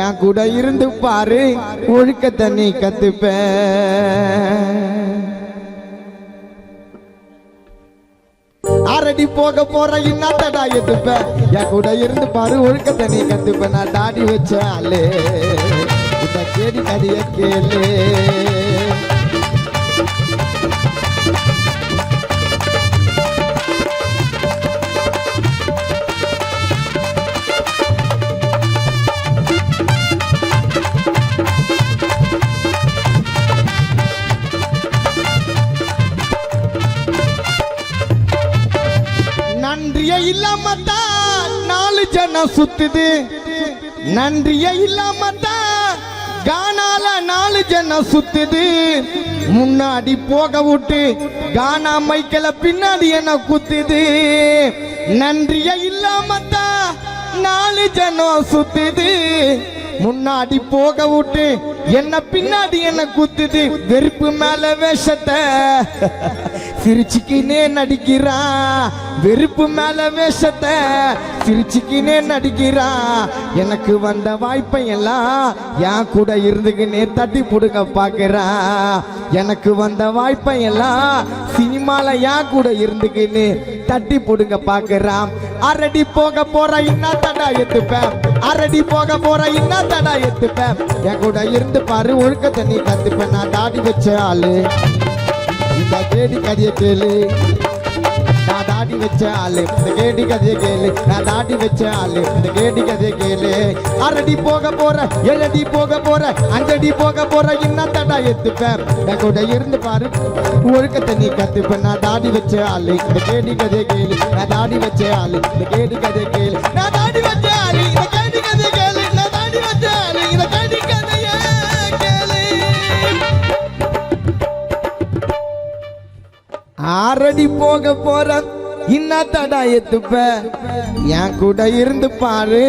[SPEAKER 2] என் கூட இருந்து பாரு ஒழுக்க தண்ணி கத்துப்ப ஆரடி போக போற இன்னத்தடா எத்துப்ப என் கூட இருந்து பாரு ஒழுக்க தண்ணி கத்துப்ப நான் தாடி வச்சாலே இந்த கேடி கதைய கேளு நன்றிய இல்லாம தான் 4 ஜனம் சுத்துது நன்றிய இல்லாம தான் கானால 4 ஜனம் சுத்துது முன்னாடி போக விட்டு கானா மைக்கேல பின்னாடி என்ன குத்துது நன்றிய இல்லாம தான் 4 ஜனம் சுத்துது முன்னாடி போக விட்டு என்ன பின்னாடி என்ன குத்துது வெறுப்பு மேல வேஷத்தை சிரிச்சுக்கினே நடிக்கிறான், வெறுப்பு மேல வேஷத்தை சிரிச்சுக்கினே நடிக்கிறான். எனக்கு வந்த வாய்ப்பை எல்லாம் என் கூட இருந்துக்கினே தட்டி புடுங்க பாக்குறான். எனக்கு வந்த வாய்ப்பை எல்லாம் சினிமால என் கூட இருந்துக்கின்னு தட்டி புடுங்க பாக்குறான். அரடி போக போற இன்னா தடா எத்துப்பேன், அரடி போக போற இன்னா தடா எத்துப்பேன். என் கூட இருந்து பாரு ஒழுக்கத்தை நீ கத்துப்பேன். நான் தாடி வச்ச ஆளு, இந்த கேடி கதையை கேளு. நான் தாடி வச்ச ஆளு, இந்த கேடி கதையை கேளு. நான் தாடி வச்ச ஆளு, இந்த கேடி கதையை கேளு. அரடி போக போற, 7 அடி போக போற, 5 அடி போக போற இன்னா தடா எத்துப்பேன். என் கூட இருந்து பாரு ஒழுக்கத்தை நீ கத்துப்பேன். நான் தாடி வச்ச ஆளு, இந்த கேடி கதையை கேளு. நான் தாடி வச்ச ஆளு, இந்த கேடி கதையை கேளு. நான் தாடி வச்ச ஆளு, இந்த கேடி கதையை கேளு. நான் தாடி வச்ச ஆளு, இந்த கேடி கதையை கேளு. ஆறடி போக போற இன்னா தடா எத்துப்ப. என் கூட இருந்து பாரு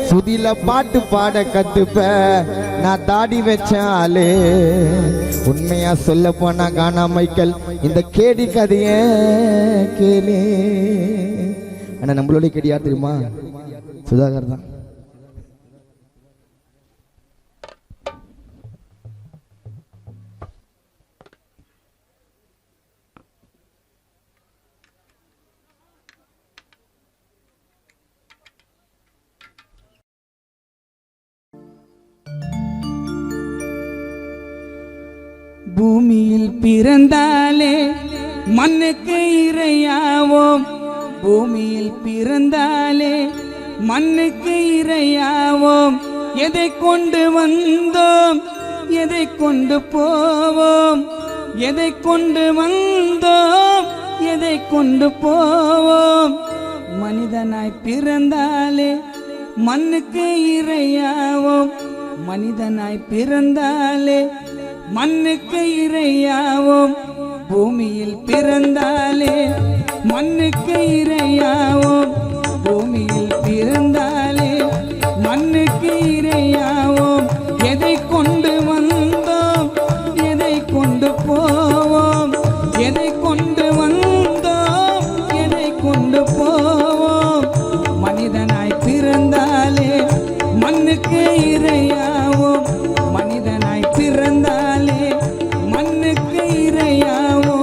[SPEAKER 2] சுதில பாட்டு பாட கத்துப்ப. நான் தாடி வச்ச ஆளு, உண்மையா சொல்ல போனா கானா மைக்கேல் இந்த கேடி கதைய கேளு. ஆனா நம்மளோட கேடி யார் தெரியுமா? சுதாகர் தான்.
[SPEAKER 1] பூமியில் பிறந்தாலே மண்ணுக்கு இரையாவோம், பூமியில் பிறந்தாலே மண்ணுக்கு இரையாவோம். எதை கொண்டு வந்தோம், எதை கொண்டு போவோம், எதை கொண்டு வந்தோம், எதை கொண்டு போவோம். மனிதனாய் பிறந்தாலே மண்ணுக்கு இரையாவோம், மனிதனாய் பிறந்தாலே மண்ணுக்கு இரையாவோம். பூமியில் பிறந்தாலே மண்ணுக்கு இரையாவோம், பூமியில் பிறந்தாலே மண்ணுக்கு இரையாவோம். எதை கொண்டு வந்தோம், எதை கொண்டு போவோம், எதை கொண்டு வந்தோம், எதை கொண்டு போவோம். மனிதனாய் பிறந்தாலே மண்ணுக்கு இரையாவோம், மனிதனாய் பிறந்தாலே மண்ணுக்கு இரையாவோம்.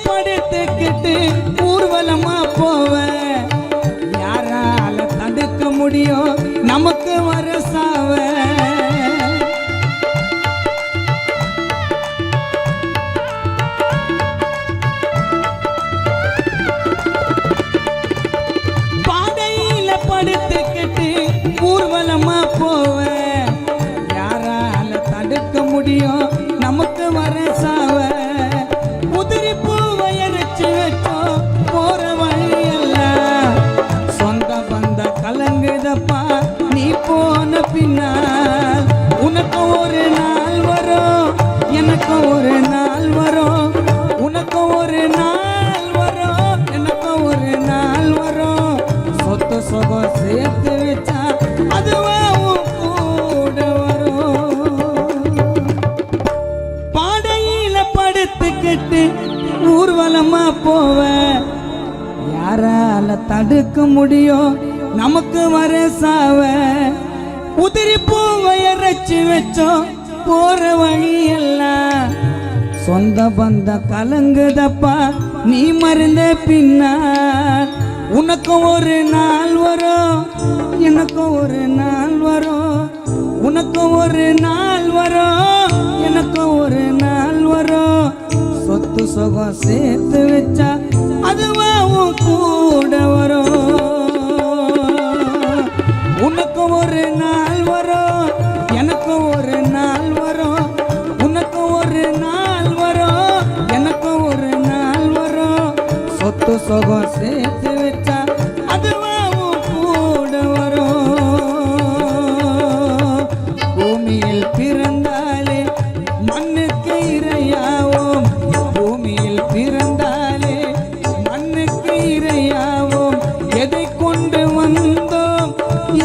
[SPEAKER 1] படுத்துக்கிட்டு ஊர்வலமா போவேன், யாரால தடுக்க முடியும் நமக்கு வர சாவ. பாதையில படுத்துக்கிட்டு ஊர்வலமா போவேன், யாரால தடுக்க முடியும் நமக்கு வர சாவ. உதிரி பூவை அரைச்சு வச்சோம் போற வழியெல்லாம், சொந்த பந்த கலங்குதப்பா நீ போன பின்னால். உனக்கு ஒரு நாள் வரும், எனக்கு ஒரு நாள் வரும், உனக்கு ஒரு நாள் வரும், எனக்கு ஒரு நாள் வரும். சொத்து சொகம் சேர்த்து வச்சா அதுவா உன் கூட வரும். பாடையில படுத்துக்கிட்டு ஊர்வலமா போவேன், யாரால தடுக்க முடியும் நமக்கு வர சாவ. உதிரி பூவை அரைச்சு வச்சோம் போற வழியெல்லாம், சொந்த பந்த கலங்குதப்பா நீ மறந்த பின்னால். உனக்கு ஒரு நாள் வரும், எனக்கு ஒரு நாள் வரும், உனக்கு ஒரு நாள் வரும், எனக்கு ஒரு நாள் வரும். சொத்து சுகம் சேர்த்து வச்சா அதுவா உன் கூட வரும். உனக்கு ஒரு நாள் வரும், எனக்கு ஒரு நாள் வரும், உனக்கு ஒரு நாள் சுகம் சேர்த்து வச்சா அதுவாவும் கூட வரும். பூமியில் பிறந்தாலே மண்ணுக்கு இரையாவோம், பூமியில் பிறந்தாலே மண்ணுக்கு இரையாவோம். எதை கொண்டு வந்தோம்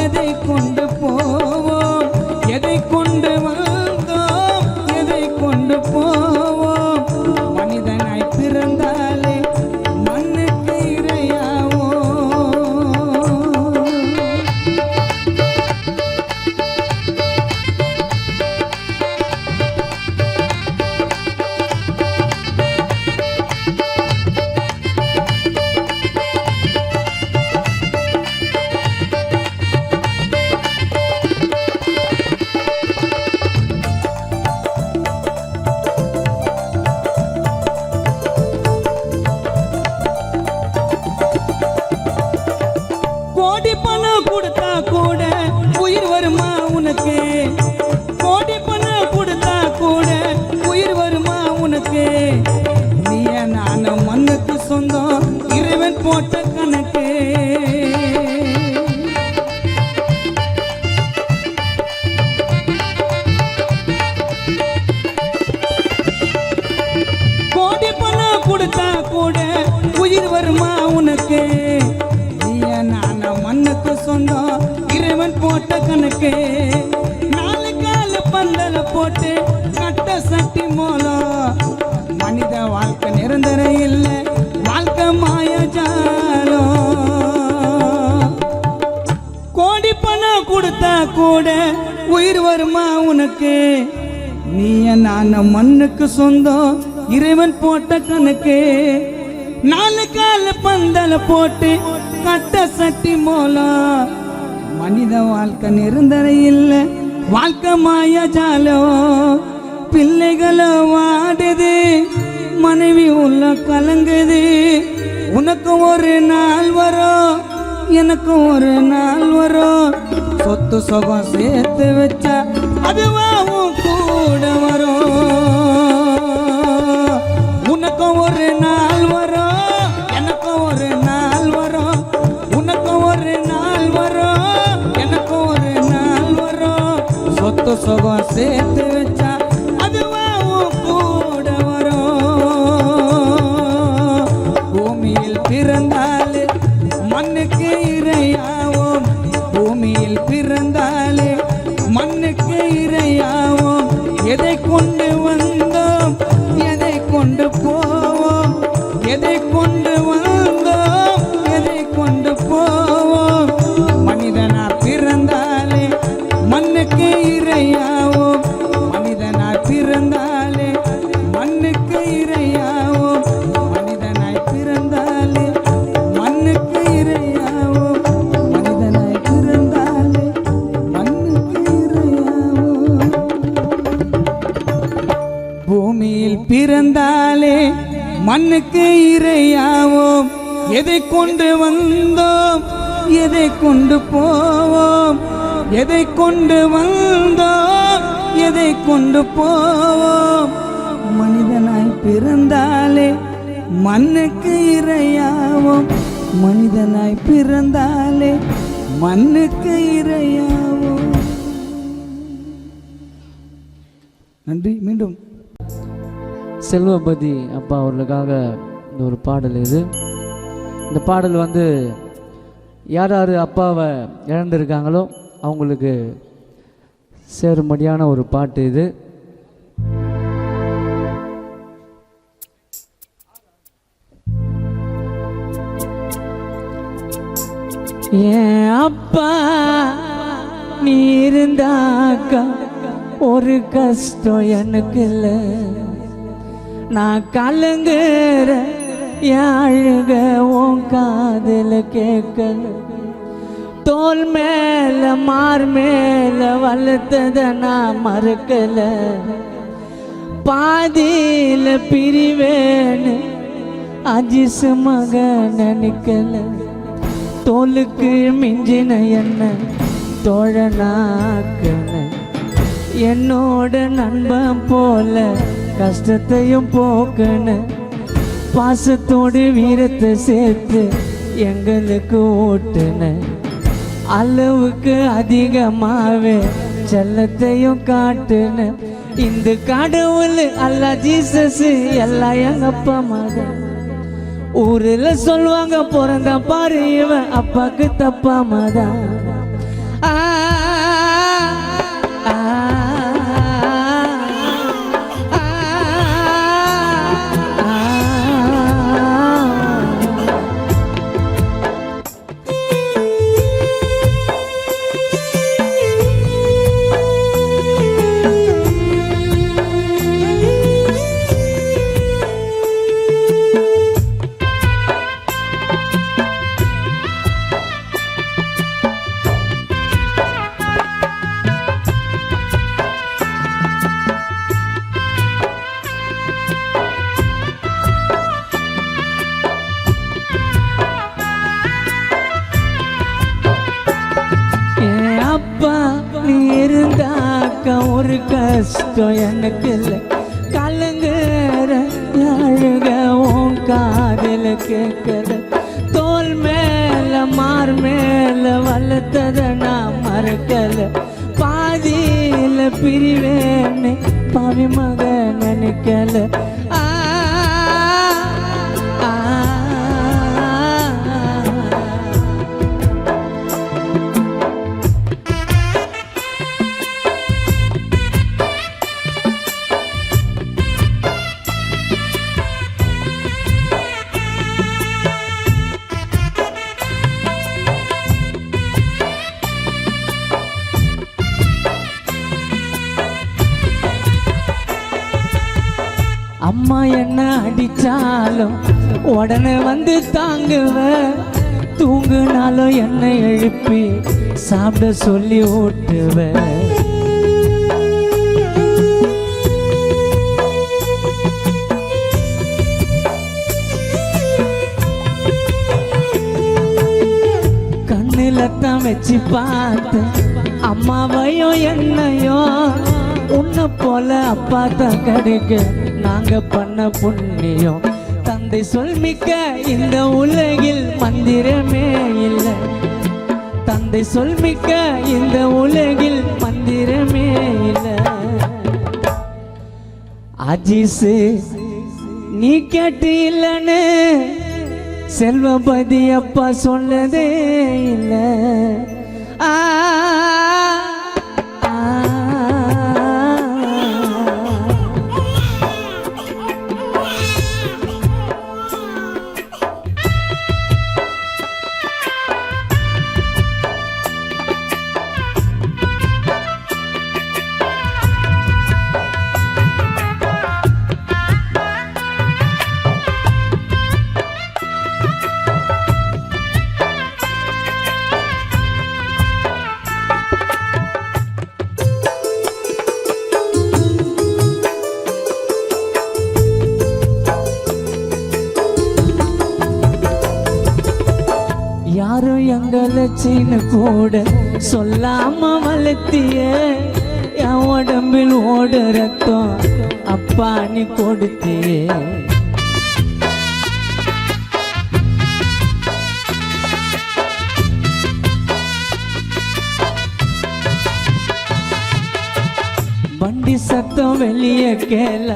[SPEAKER 1] எதை கொண்டு போவோம், எதை கொண்டு வந்தோம் எதை கொண்டு போவோம். மனிதனாய் பிறந்தாலே மண்ணுக்கு இரையாவோம். கோடி பணம் கொடுத்தா கூட உயிர் வருமா உனக்கு, கோடி பணம் கொடுத்தா கூட உயிர் வருமா உனக்கு. நீய நான் மண்ணுக்கு சொந்தம் இறைவன் போட்ட கணக்கு. கோடி பணம் கொடுத்தா கூட உயிர் வருமா உனக்கு. நான் மண்ணுக்கு சொந்தம் இறைவன் போட்ட கணக்கு. நாலு கால பந்தல போட்டு கட்ட சட்டி மூலம். மனித வாழ்க்கை நிரந்தர இல்லை, வாழ்க்கை மாயஜாலம். கோடி பணம் கொடுத்தா கூட உயிர் வருமா உனக்கு. நீய நான் மண்ணுக்கு சொந்தம் இறைவன் போட்ட கணக்கு. நாலு கால பந்தல போட்டு கட்ட சட்டி மூலம். மனித வாழ்க்கை நிரந்தர இல்லை, வாழ்க்கை மாயஜாலம். பிள்ளைகளை வாடுது, மனைவி உள்ள கலங்குது. உனக்கு ஒரு நாள் வரும், எனக்கு ஒரு நாள் வரும். சொத்து சுகம் சேர்த்து வச்சா அதுவாவும் கூட வரும். உனக்கு ஒரு நாள் வரும், எனக்கு ஒரு நாள் வரும். உனக்கு ஒரு நாள் வரும், எனக்கு ஒரு நாள் வரும். சொத்து சுகம் சேர்த்து வச்சா அதுவாவும் கூட வரும். பூமியில் பிறந்தாலே மண்ணுக்கு இரையாவோம், பூமியில் பிறந்தாலே மண்ணுக்கு இரையாவோம். எதை கொண்டு வந்தோம் எதை கொண்டு போவோம், எதை கொண்டு வந்தோம் எதை கொண்டு போவோம். மனிதனா பிறந்தாலே மண்ணுக்கு இரையாவோம், மனிதனாய் பிறந்தாலே மண்ணுக்கு இரையாவோம். மனிதனாய் பிறந்தாலே மண்ணுக்கு இரையாவோம், மனிதனாய் பிறந்தாலே மண்ணுக்கு இரையாவோம். பூமியில் பிறந்தாலே மண்ணுக்கு இரையாவோம். எதை கொண்டு வந்தோம் எதை கொண்டு போவோம், எதை கொண்டு வந்தோம் எதை கொண்டு போவோம். மனிதனாய் பிறந்தாலே மண்ணுக்கு இரையாவோம், மனிதனாய் பிறந்தாலே மண்ணுக்கு இரையாவோம். நன்றி. மீண்டும்
[SPEAKER 5] செல்வபதி அப்பா அவர்களுக்காக இந்த ஒரு பாடல் இது. இந்த பாடல் வந்து யார் யார் அப்பாவை இழந்திருக்காங்களோ அவங்களுக்கு சேரும்படியான ஒரு பாட்டு இது.
[SPEAKER 1] என் அப்பா நீ இருந்தாக்கா ஒரு கஷ்டம் எனக்கு இல்லை. நான் கலங்குற என் அழுக உன் காதுல கேட்கல. தோல் மேல மார் மேல வளர்த்தத நான் மறக்கல. பாதியில பிரிவேன்னு அஜிசு மக நினைக்கல. தோலுக்கு மிஞ்சின என்ன தோழனாக்கன. என்னோட நண்பன் போல கஷ்டத்தையும் போக்கன. பாசத்தோடு வீரத்தை சேர்த்து எங்களுக்கு ஓட்டுன அளவுக்கு அதிகமாவே செல்லத்தையும் காட்டுன இந்த கடவுள் அல்லா ஜீசஸ் எல்லாம் எங்க அப்பா மகன் ஊரில் சொல்லுவாங்க பிறந்த பாரு இவன் அப்பாக்கு தப்பாமதான் ஒரு கஷ்டம் எனக்கு இல்லை கலங்குற அழுக உன் காதில் கேட்கல தோல் மேல மார் மேல வளர்த்தத நான் மறக்கல பாதியில பிரிவேன்னு பாவி மக நினைக்கல அம்மா என்ன அடிச்சாலும் உடனே வந்து தாங்குவ தூங்குனாலும் என்னை எழுப்பி சாப்பிட சொல்லி ஓட்டுவ கண்ணில தான் வச்சு பார்த்து அம்மாவையும் என்னையும் உன்னை போல அப்பா தான் கிடைக்க நாங்க பண்ண புண்ணியம் தந்தை சொல்மிக்க இந்த உலகில் மந்திரமே இல்லை தந்தை சொல்மிக்க இந்த உலகில் மந்திரமே இல்லை அஜீசு நீ கேட்டு இல்லைன்னு செல்வபதி அப்பா சொன்னதே இல்லை யாரும் எங்களை சீனு கூட சொல்லாம வளர்த்திய என் உடம்பில் ஓட ரத்தம் அப்பா நீ கொடுத்தியே வண்டி சத்தம் வெளியே கேள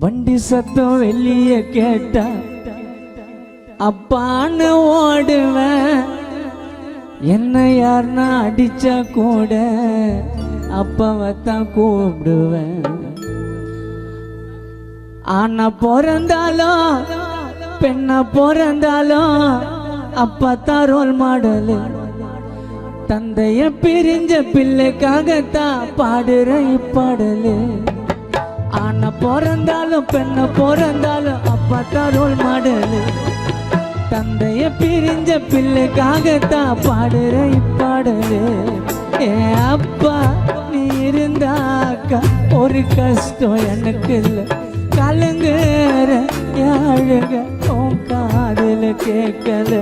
[SPEAKER 1] வண்டி சத்தம் வெளியே கேட்டா அப்பான்னு ஓடுவேன் என்ன யாருன்னா அடிச்சா கூட அப்பாவை தான் கூப்பிடுவேன் ஆனா பிறந்தாலும் பெண்ணா பிறந்தாலும் அப்பா தான் ரோல் மாடலு தந்தைய பிரிஞ்ச பிள்ளைக்காகத்தான் பாடுற இப்பாடலு ஆனா பிறந்தாலும் பெண்ண பிறந்தாலும் அப்பா தான் ரோல் மாடலு தந்தைய பிரிஞ்ச பிள்ளைக்காகத்தான் பாடுற இப்பாடலு ஏ அப்பா நீ இருந்தாக்கா ஒரு கஷ்டம் எனக்கு இல்லை கலங்குற அழுக உன் காதுல கேட்கல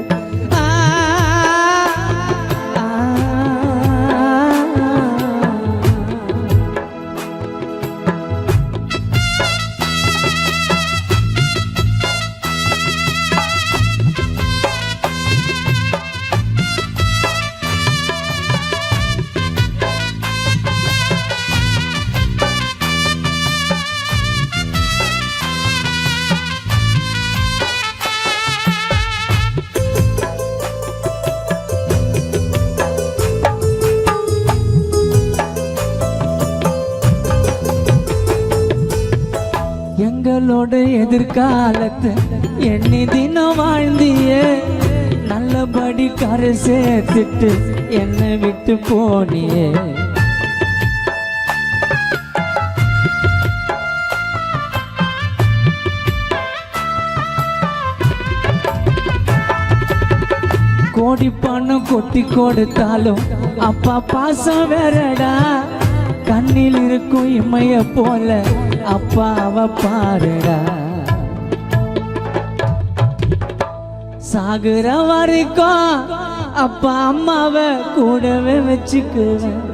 [SPEAKER 1] எங்களோட எதிர்காலத்தை எண்ணி தினம் வாழ்ந்தியே நல்லபடி கரை சேர்த்துட்டு என்னை விட்டு போனியே கோடி பணம் கொட்டி கொடுத்தாலும் அப்பா பாசம் வேறடா கண்ணில் இருக்கும் இமைய போல அப்பாவை பாருடா சாகுற வரைக்கும் அப்பா அம்மாவை கூடவே வச்சுக்குவேன்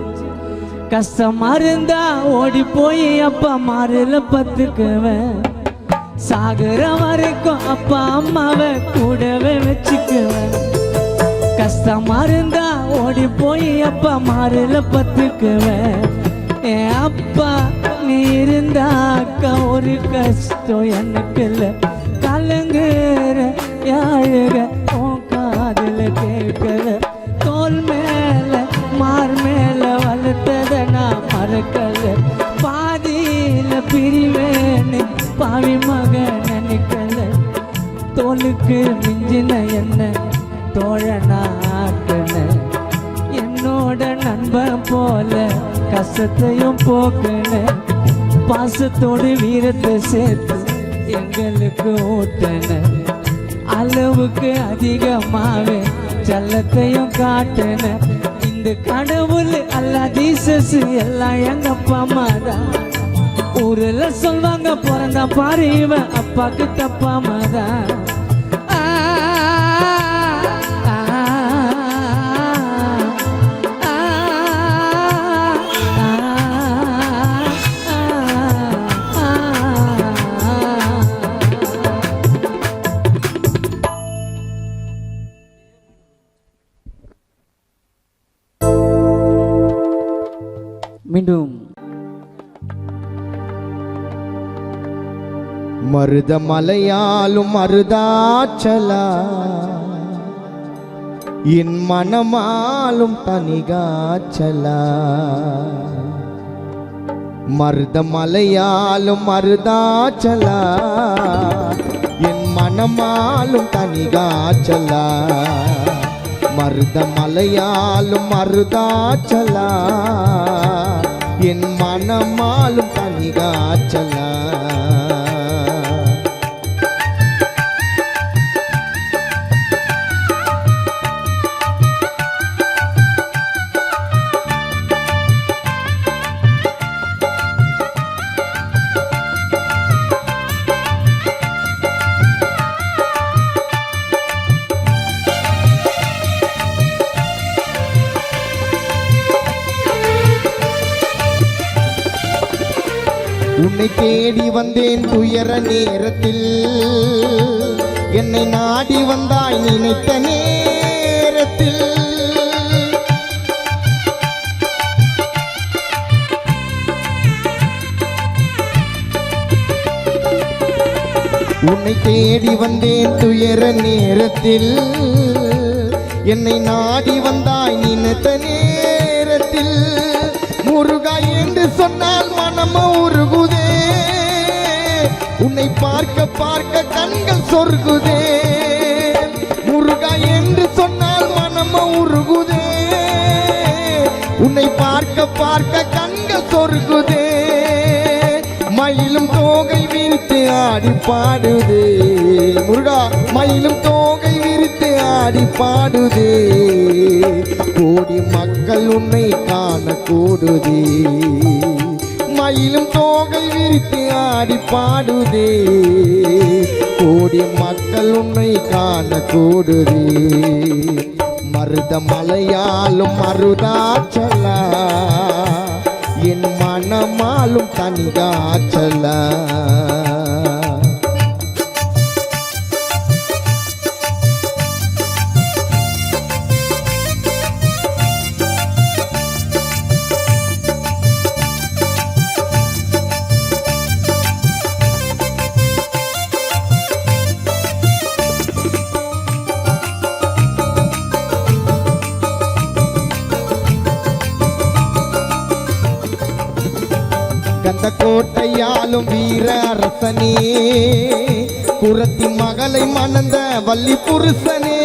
[SPEAKER 1] கஷ்டமா இருந்தா ஓடி போய் அப்பா மாறுல பத்துக்குவேன் சாகுற வரைக்கும் அப்பா அம்மாவை கூடவே வச்சுக்குவேன் கஷ்டமா இருந்தா ஓடி போய் அப்பா மாறுல பத்துக்குவேன் என் அப்பா நீ இருந்தாக்க ஒரு கஷ்டம் எனக்கு இல்லை கலங்குற யாழுக உன் காதுல கேட்கல தோல் மேல மார் மேல வளர்த்தத நான் மறக்கல பாதியில பிரிவேன்னு பாவி மக நினைக்கல தோலுக்கு மிஞ்சின என்ன தோழனாக்கன என்னோட நண்பன் போல கஷ்டத்தையும் போக்குன பாசத்தோடு வீரத்தை சேர்த்து எங்களுக்கு ஊட்டன அளவுக்கு அதிகமாவே செல்லத்தையும் காட்டுன இந்த கடவுள் அல்லா ஜீசஸ் எல்லாம் எங்க அப்பா அம்மா தான் ஊர்ல சொல்வாங்க பிறந்தா பாரு இவன் அப்பாக்கு தப்பாம தான் மீண்டும்
[SPEAKER 2] மருத மலையாலும் மருதாச்சலா என் மனமாலும் தனிகாச்சலா மருத மலையாலும் மருதாச்சலா என் மனமாலும் தனிகாச்சலா மருத மலையாலும் மருதாச்சலா என் மனமாலும் தனிகாச்சலா உன்னை தேடி வந்தேன் துயர நேரத்தில் என்னை நாடி வந்தாய் நினைத்த நேரத்தில் உன்னை தேடி வந்தேன் துயர நேரத்தில் என்னை நாடி வந்தாய் நினைத்த நேரத்தில் முருகா என்று சொன்னால் மனம் உருகுதே உன்னை பார்க்க பார்க்க கண்கள் சொர்க்குதே முருகா என்று சொன்னால் மனம் உருகுதே உன்னை பார்க்க பார்க்க கண்கள் சொர்க்குதே மயிலும் தோகை விரித்து ஆடி பாடுதே முருகா மயிலும் தோகை விரித்து ஆடி பாடுதே கோடி மக்கள் உன்னை காண கூடுதே மயிலும் தோகை விரித்து ஆடி பாடுதே கோடி மக்கள் உன்னை காண கூடுதே மருத மலையாலும் மருதாச்சலா என் மனமாலும் தனிகாச்சலா கந்த கோட்டையாலும் வீர அரசனே, குரத்தின் மகளை மணந்த வள்ளி புருஷனே,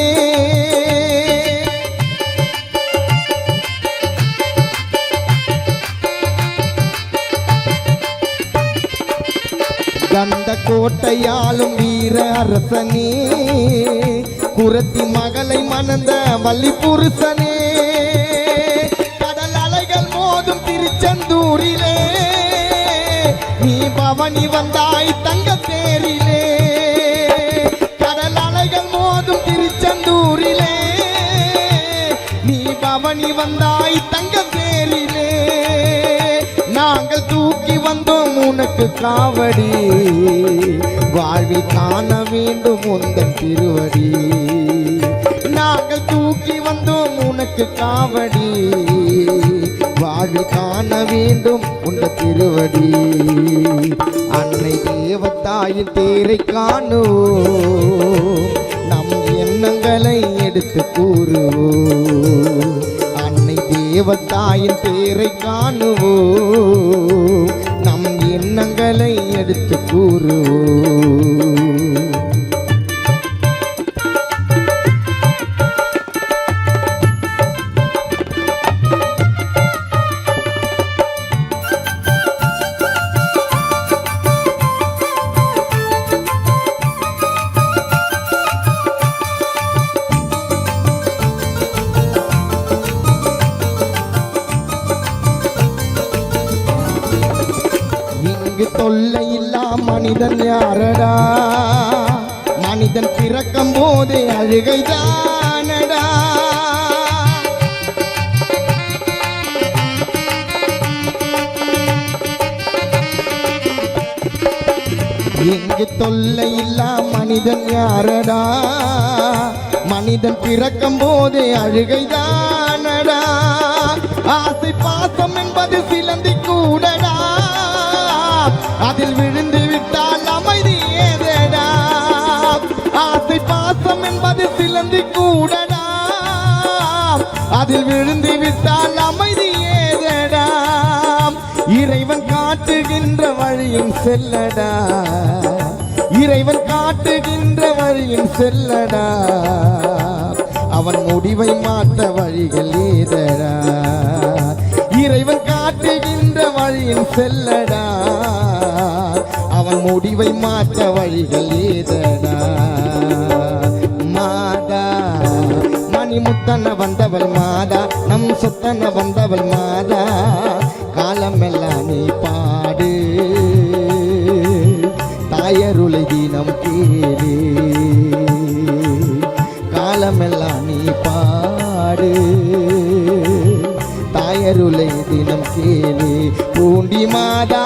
[SPEAKER 2] கந்த கோட்டையாலும் வீர அரசனே, குரத்தின் மகளை மணந்த வள்ளி புருஷனே, கடல் அலைகள் மோதும் திருச்செந்தூரிலே நீ பவனி வந்தாய் தங்க தேரிலே, கடல் அலைகள் மோதும் திருச்செந்தூரிலே நீ பவனி வந்தாய் தங்க தேரிலே, நாங்கள் தூக்கி வந்தோம் உனக்கு காவடி, வாழ்வில் காண வேண்டும் உந்தன் திருவடி, நாங்கள் தூக்கி வந்தோம் உனக்கு காவடி, வாழ்வில் காண வேண்டும் உந்த திருவடி, அன்னை தேவத்தாயின் தேரை காணுவோம், நம் எண்ணங்களை எடுத்து கூறுவோம், அன்னை தேவத்தாயின் தேரை காணுவோம், நம் எண்ணங்களை எடுத்து கூறுவோம். தொல்லை இல்லா மனிதன் யாரடா, மனிதன் பிறக்கும் போதே அழுகைதானடா, இங்கு தொல்லை இல்லா மனிதன் யாரடா, மனிதன் பிறக்கும் போதே அழுகைதானடா, ஆசை பாசம் என்பது சிலந்தி கூடடா, அதில் விழுந்து விட்டால் அமைதி ஏதடா, ஆசை பாசம் என்பது சிலந்தி கூடடா, அதில் விழுந்து விட்டால் அமைதி ஏதடா, இறைவன் காட்டுகின்ற வழியும் செல்லடா, இறைவன் காட்டுகின்ற வழியும் செல்லடா, அவன் முடிவை மாற்ற வழிகள் ஏதடா, இறைவன் காட்டுகின்ற வழியில் செல்லடா, அவன் முடிவை மாற்ற வழிகள் ஏதடா, மாதா மணிமுத்தன வந்தவள் மாதா, நம் சொத்தன வந்தவள் மாதா, காலமெல்லாம் நீ பாடு, தாயருளை தினம் கேளு, காலமெல்லாம் நீ பாடு, தாயருளை தினம் கேளு, பூண்டி மாதா.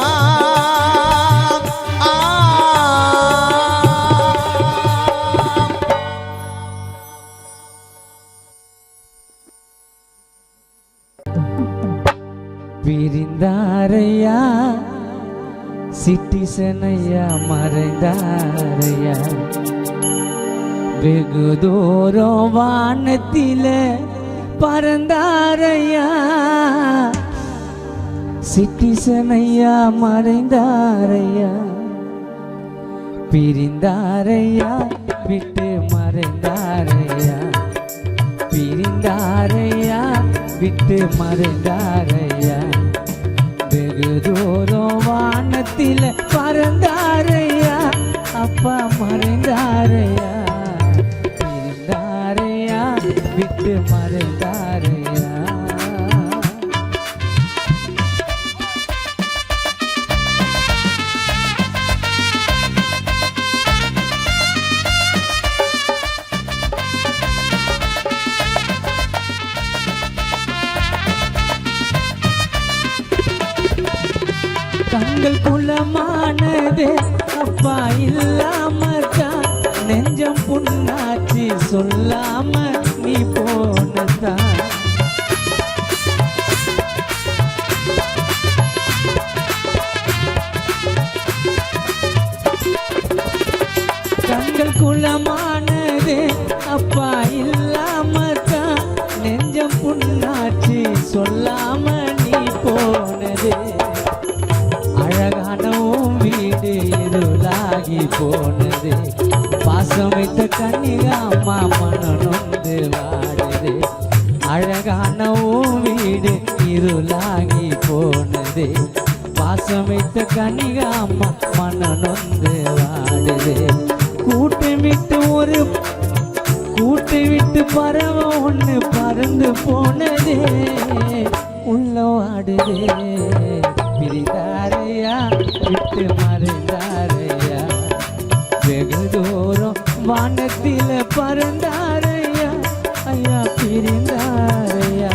[SPEAKER 1] பிரிந்தாரையா சிட்டிசனையா மறைந்தாரையா, வெகு தூரம் வானத்தில பறந்தாரையா, சிட்டிசனையா மறைந்தாரையா, பிரிந்தாரையா விட்டு மறைந்தாரையா, பிரிந்தாரையா விட்டு மறைந்தாரையா, வெகு தூரம் வானத்தில பறந்தாரையா, அப்பா மறைந்தாரையா, பிரிந்தாரையா விட்டு மறைந்தாரையா. கண்கள் குலமானது அப்பா இல்லாமத்தான், நெஞ்சம் புண்ணாச்சி சொல்லாம நீ போனதான், கண்கள் குலமானது அப்பா இல்லாமத்தான், நெஞ்சம் புண்ணாச்சி சொல்லாம நீ போனது, இருளாகி போனது பாசம் வைத்த கன்னிக அம்மா மனம் நொந்து வாடுது அழகான வீடு இருளாகி போனது பாசம் வைத்த கன்னிக அம்மா மனம் நொந்து வாடுது கூட்டை விட்டு பறவை ஒன்று பறந்து போனதே உள்ள வாடுதே பிரிந்தாரையா விட்டு மறைந்தாரையா வெகு தூரம் வானத்தில பறந்தாரையா ஐயா பிரிந்தாரையா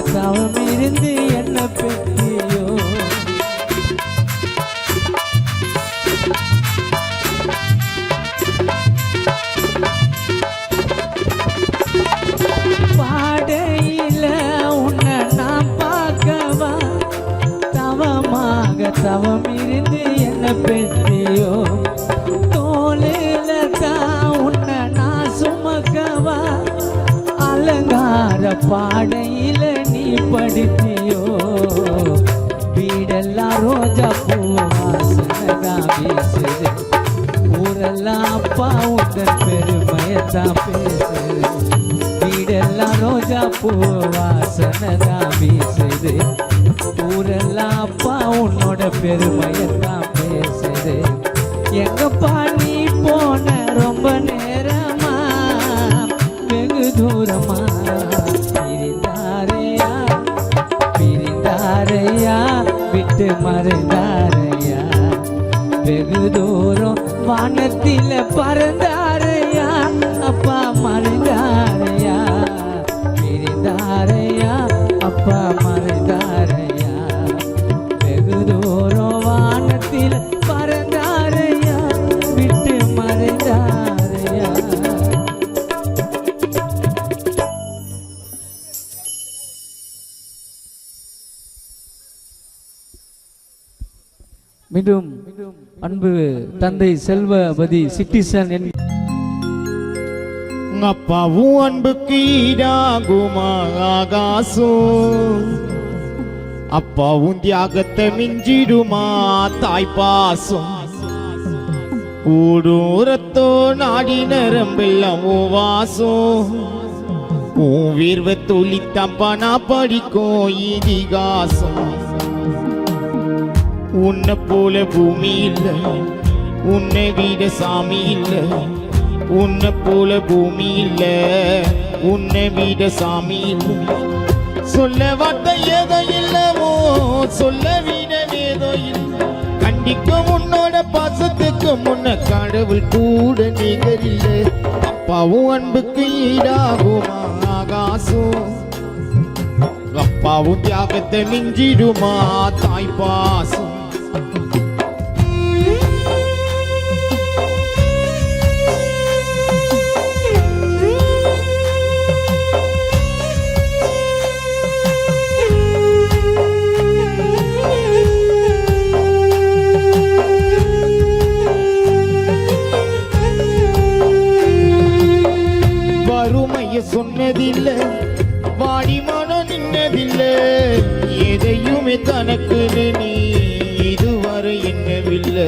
[SPEAKER 1] தவம் இருந்து என்ன பெற்றியோ பாடையில உன்னை நான் பார்க்கவா தவமாக தவம் இருந்து என்ன பெற்றியோ தோளில தான் உன்னை நான் சுமக்கவா அலங்கார பாடையில நீ படித்தியோ வீடெல்லாம் ரோஜா பூ வாசனைதான் வீசுது ஊரெல்லாம் அப்பா உங்கள் பெருமையத்தான் பேசுது வீடெல்லாம் ரோஜா பூ வாசனைதான் வீசுது ஊரெல்லாம் அப்பா உன்னோட பெருமையத்தான் பேசுது எங்கப்பா நீ போன ரொம்ப நேரமா வெகு தூரமா பிரிந்தாரையா விட்டு மறைந்தாரையா வெகு தூரம் வானத்தில பறந்தாரையா அப்பா மறைந்தாரையா பிரிந்தாரையா அப்பா மறைந்தாரையா வெகு தூரம் வானத்தில பறந்தாரையா விட்டு மறைந்தாரையா மீண்டும் அன்பு தந்தை செல்வபதி சிட்டிசன்
[SPEAKER 3] அப்பாவும் அன்புக்கு ஈடாகுமா ஆகாசம் அப்பாவும் தியாகத்தை மிஞ்சிடுமா தாய்ப்பாசம் ஊடூரத்தோ நாடி நரம்பெல்லாம் வாசம் உன் வீர்வ தொழித்தப்பா நான் படிக்கும் இதிகாசம் உன்னை போல பூமி இல்ல உன்னை வீட சாமி இல்ல உன்னை போல பூமி இல்ல உன்னை வீட சாமி இல்ல சொல்ல வார்த்தை ஏதோ இல்லவோ சொல்ல வீட ஏதோ இல்ல கண்டிக்கும் உன்னோட பாசத்துக்கு முன்ன கடவுள் கூட நிகரில்ல அப்பாவும் அன்புக்கு ஈடாகுமா ஆகாசம் அப்பாவும் தியாகத்தை மிஞ்சிடுமா தாய்ப்பாசம் வறுமைய சொன்னதில்லை வாடி மனம் நின்னதில்லை எதையுமே தனக்கு நீ இதுவரை என்னவில்லை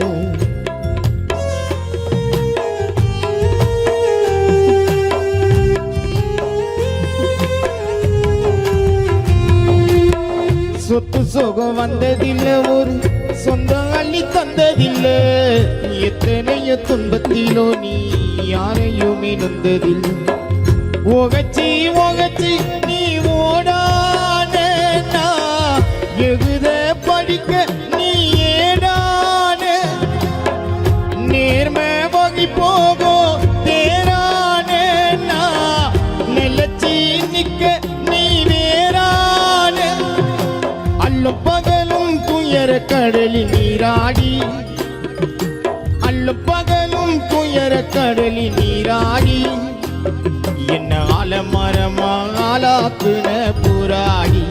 [SPEAKER 3] சொத்து சோகம் வந்ததில்லை ஒரு சொந்தம் அள்ளி தந்ததில்லை எத்தனையோ துன்பத்திலோ நீ யாரையுமே நொந்ததில்லை ஒகச்சி நீ ஓடான எகுத படிக்க நீ ஏடான நேர்மை வகி போகும் தேரான நிலச்சி நிக்க நீ நேரான அல்லும் பகலும் துயர கடலில் நீராடி அல்லும் பகலும் துயர கடலில் நீராடி என்ன ஆலமரமா ஆளாக்குன புறாடி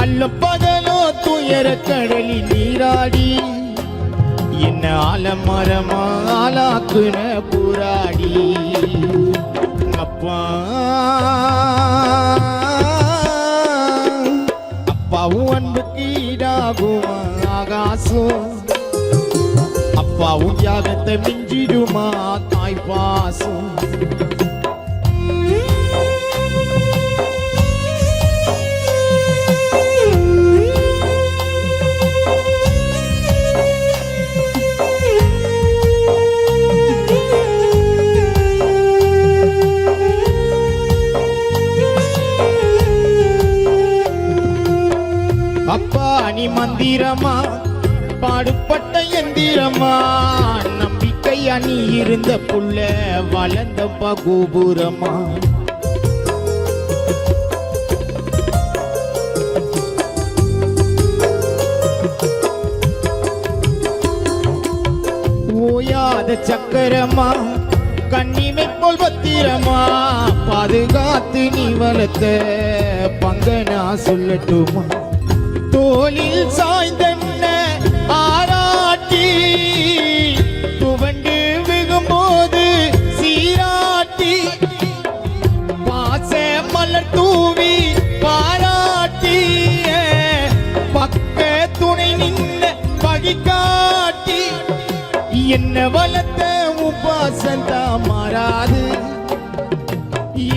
[SPEAKER 3] அல்ல பகலோ துயர கடலில் நீராடி என்ன ஆலமரமா ஆளாக்குன புறாடி அப்பா அப்பாவும் அன்புக்கு ஈடாகுமா ஆகாசம் அப்பாவும் தியாகத்தை மிஞ்சிடுமா தாய் பாசம் அப்பா நீ மந்திரமா பாடுபட்ட எந்திரமா நம்பிக்கையா நீ இருந்த புள்ள வளர்ந்தப்பா கோபுரமா ஓயாத சக்கரமா கண்ணிமை போல் பத்திரமா பாதுகாத்து நீ வளர்த்த பங்கனா சொல்லட்டுமா தோளில் சாய்ந்தன்ன ஆராட்டி துவண்டு விகும்போது சீராட்டி பாச மலர் தூவி பாராட்டி பக்க துணை நின்ன வழிகாட்டி என்ன வளர்த்த உபாசந்தா மாறாது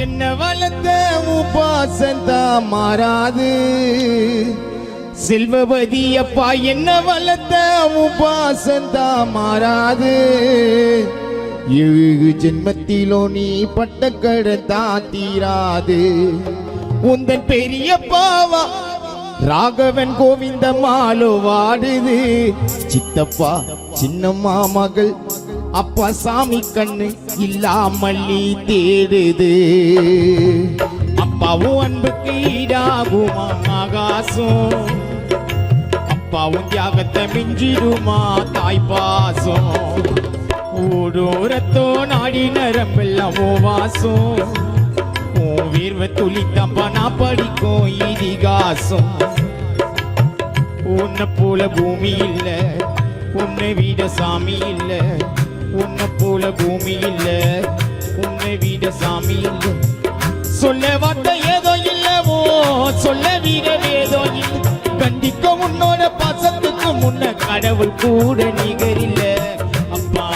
[SPEAKER 3] என்ன வளர்த்த உபாசந்தா மாறாது செல்வவதி அப்பா என்ன வளர்த்த உபாசந்தா மாறாது 7 ஜென்மத்திலோ நீ பட்ட கடத்தா தீராது உந்தன் பெரிய பாவா ராகவன் கோவிந்த மாலோ வாடுது சித்தப்பா சின்னம்மா மகள் அப்பா சாமி கண்ணு இல்லாமல்லி தேடுது அப்பாவும் அன்புக்கு ஈடாகுமா ஆகாசம் அப்பாவும் தியாகத்தை மிஞ்சிடுமா தாய் பாசம் ஊடோரத்தோ நாடி நரம்பெல்லாம் வாசம் உன் வீர்வ துளித்தம்பா நான் படிக்கும் இதிகாசம் உன்னை போல பூமி இல்ல உன்னை விட சாமி இல்ல உன்னை போல பூமி இல்ல உன்னை விட சாமி இல்ல சொல்ல வார்த்தை ஏதோ இல்லவோ சொல்ல வீரவேதோ இல்லை கண்டிக்க உன்னோட பாசத்துக்கு முன்ன கடவுள் கூட நிகரில்ல அப்பா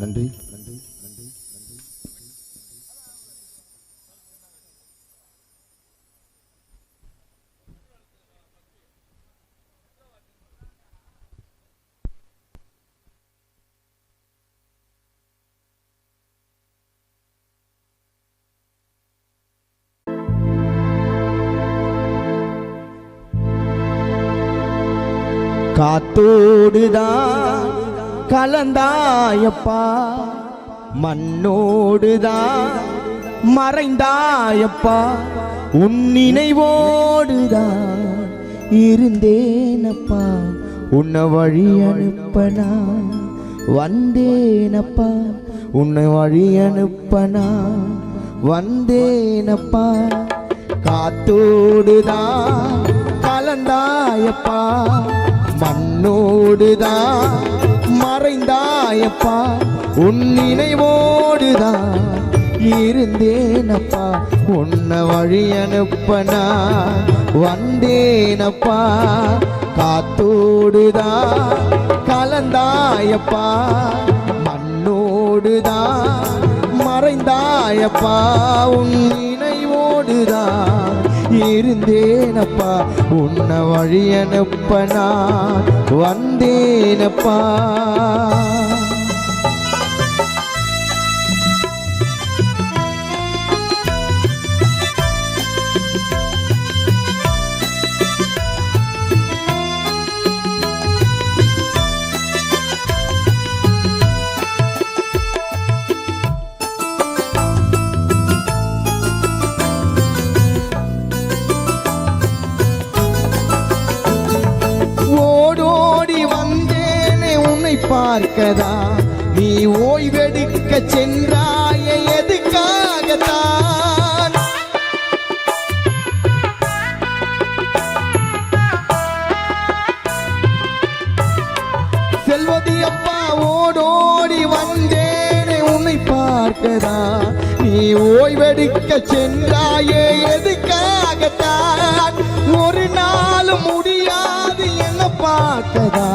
[SPEAKER 2] நன்றி. காத்தோடுதான் கலந்தாயப்பா மண்ணோடுதான் மறைந்தாயப்பா உன் நினைவோடுதான் இருந்தேனப்பா உன்னை வழி அனுப்பனா வந்தேனப்பா உன்னை வழி அனுப்பனா வந்தேனப்பா காத்தோடுதான் கலந்தாயப்பா மண்ணோடுதான் மறைந்தாயப்பா உன் நினைவோடுதான் இருந்தேனப்பா உன்னை வழி அனுப்பனா வந்தேனப்பா காத்தோடுதான் கலந்தாயப்பா மண்ணோடுதான் மறைந்தாயப்பா உன் நினைவோடுதான் இருந்தேனப்பா உன்னை வழி அனுப்பனா வந்தேனப்பா பார்க்கதா நீ ஓய்வெடுக்க சென்றாய எதுக்காகத்தான் செல்வதி அப்பா ஓடோடி வந்தேனே உன்னை பார்க்கதா நீ ஓய்வெடுக்க சென்றாயே எதுக்காகத்தான் ஒரு நாள் முடியாது என்ன பார்க்கதா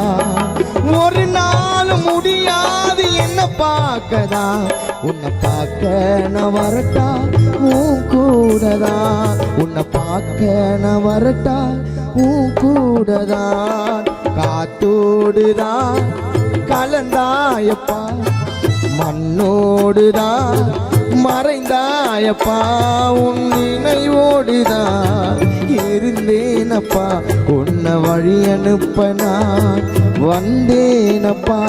[SPEAKER 2] ஒரு நாள் முடியாது என்ன பார்க்கதா உன்னை பார்க்க நான் வரட்டா உன் கூடதா உன்னை பார்க்க நான் வரட்டா உன் கூடதான் காத்தோடுதான் கலந்தாயப்பா மண்ணோடுதான் மறைந்தாயப்பா உன் நினைவோடுதான் இருந்தேனப்பா உன்னை வழி அனுப்ப நான் வந்தேனப்பா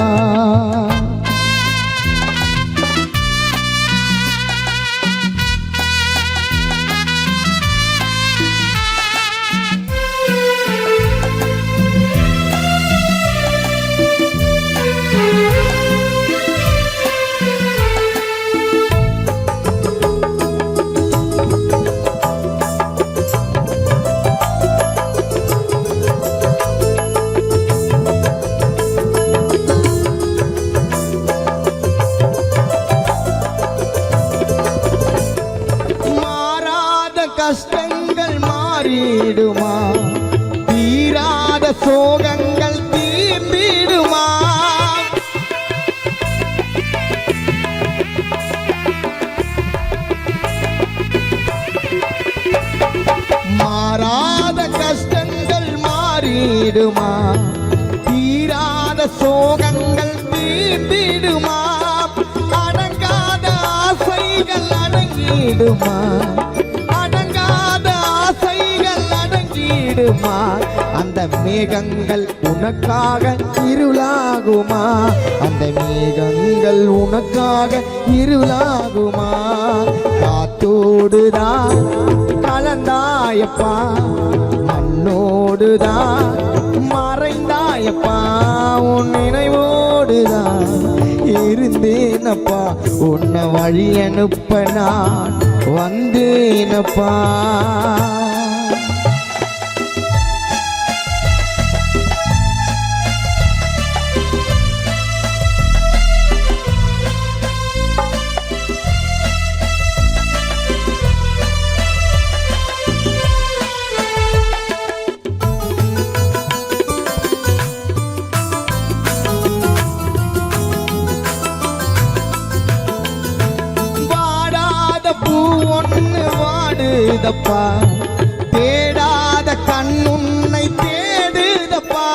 [SPEAKER 2] கஷ்டங்கள் மாறிடுமா தீராத சோகங்கள் தீர்ந்திடுமா மாறாத கஷ்டங்கள் மாறிடுமா தீராத சோகங்கள் தீர்ந்திடுமா அடங்காத ஆசைகள் அடங்கிடுமா அந்த மேகங்கள் உனக்காக இருளாகுமா அந்த மேகங்கள் உனக்காக இருளாகுமா காத்தோடுதான் கலந்தாயப்பா மண்ணோடுதான் மறைந்தாயப்பா உன் நினைவோடுதான் இருந்தேனப்பா உன்னை வழி அனுப்ப நான் வந்தேனப்பா ஒன்னு வாடுதப்பா தேடாத கண்ணுன்னை தேடுதப்பா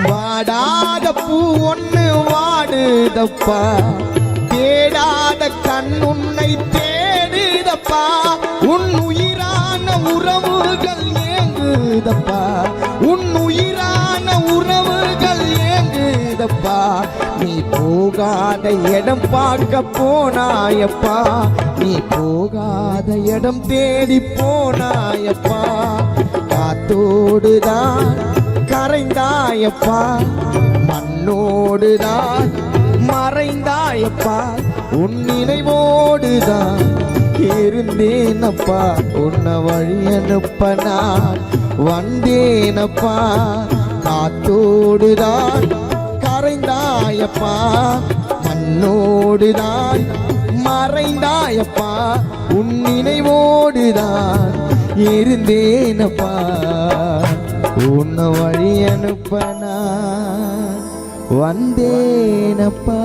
[SPEAKER 2] வாடாத பூ ஒன்னு வாடுதப்பா தேடாத கண்ணுன்னை தேடுதப்பா உன் உயிரான உறவுகள் ஏங்குதப்பா உன் உயிரான உறவுகள் ஏங்குதப்பா நீ போகாத இடம் பார்க்க போனாயப்பா நீ போகாத இடம் தேடி போனாயப்பா காத்தோடுதான் கரைந்தாயப்பா மண்ணோடுதான் மறைந்தாயப்பா உன் நினைவோடுதான் இருந்தேனப்பா உன்னை வழி அனுப்ப நான் வந்தேனப்பா காத்தோடுதான் கரைந்தாயப்பா மண்ணோடுதான் மறைந்தாயப்பா உன் நினைவோடுதான் இருந்தேனப்பா உன்னை வழி அனுப்ப நான் வந்தேனப்பா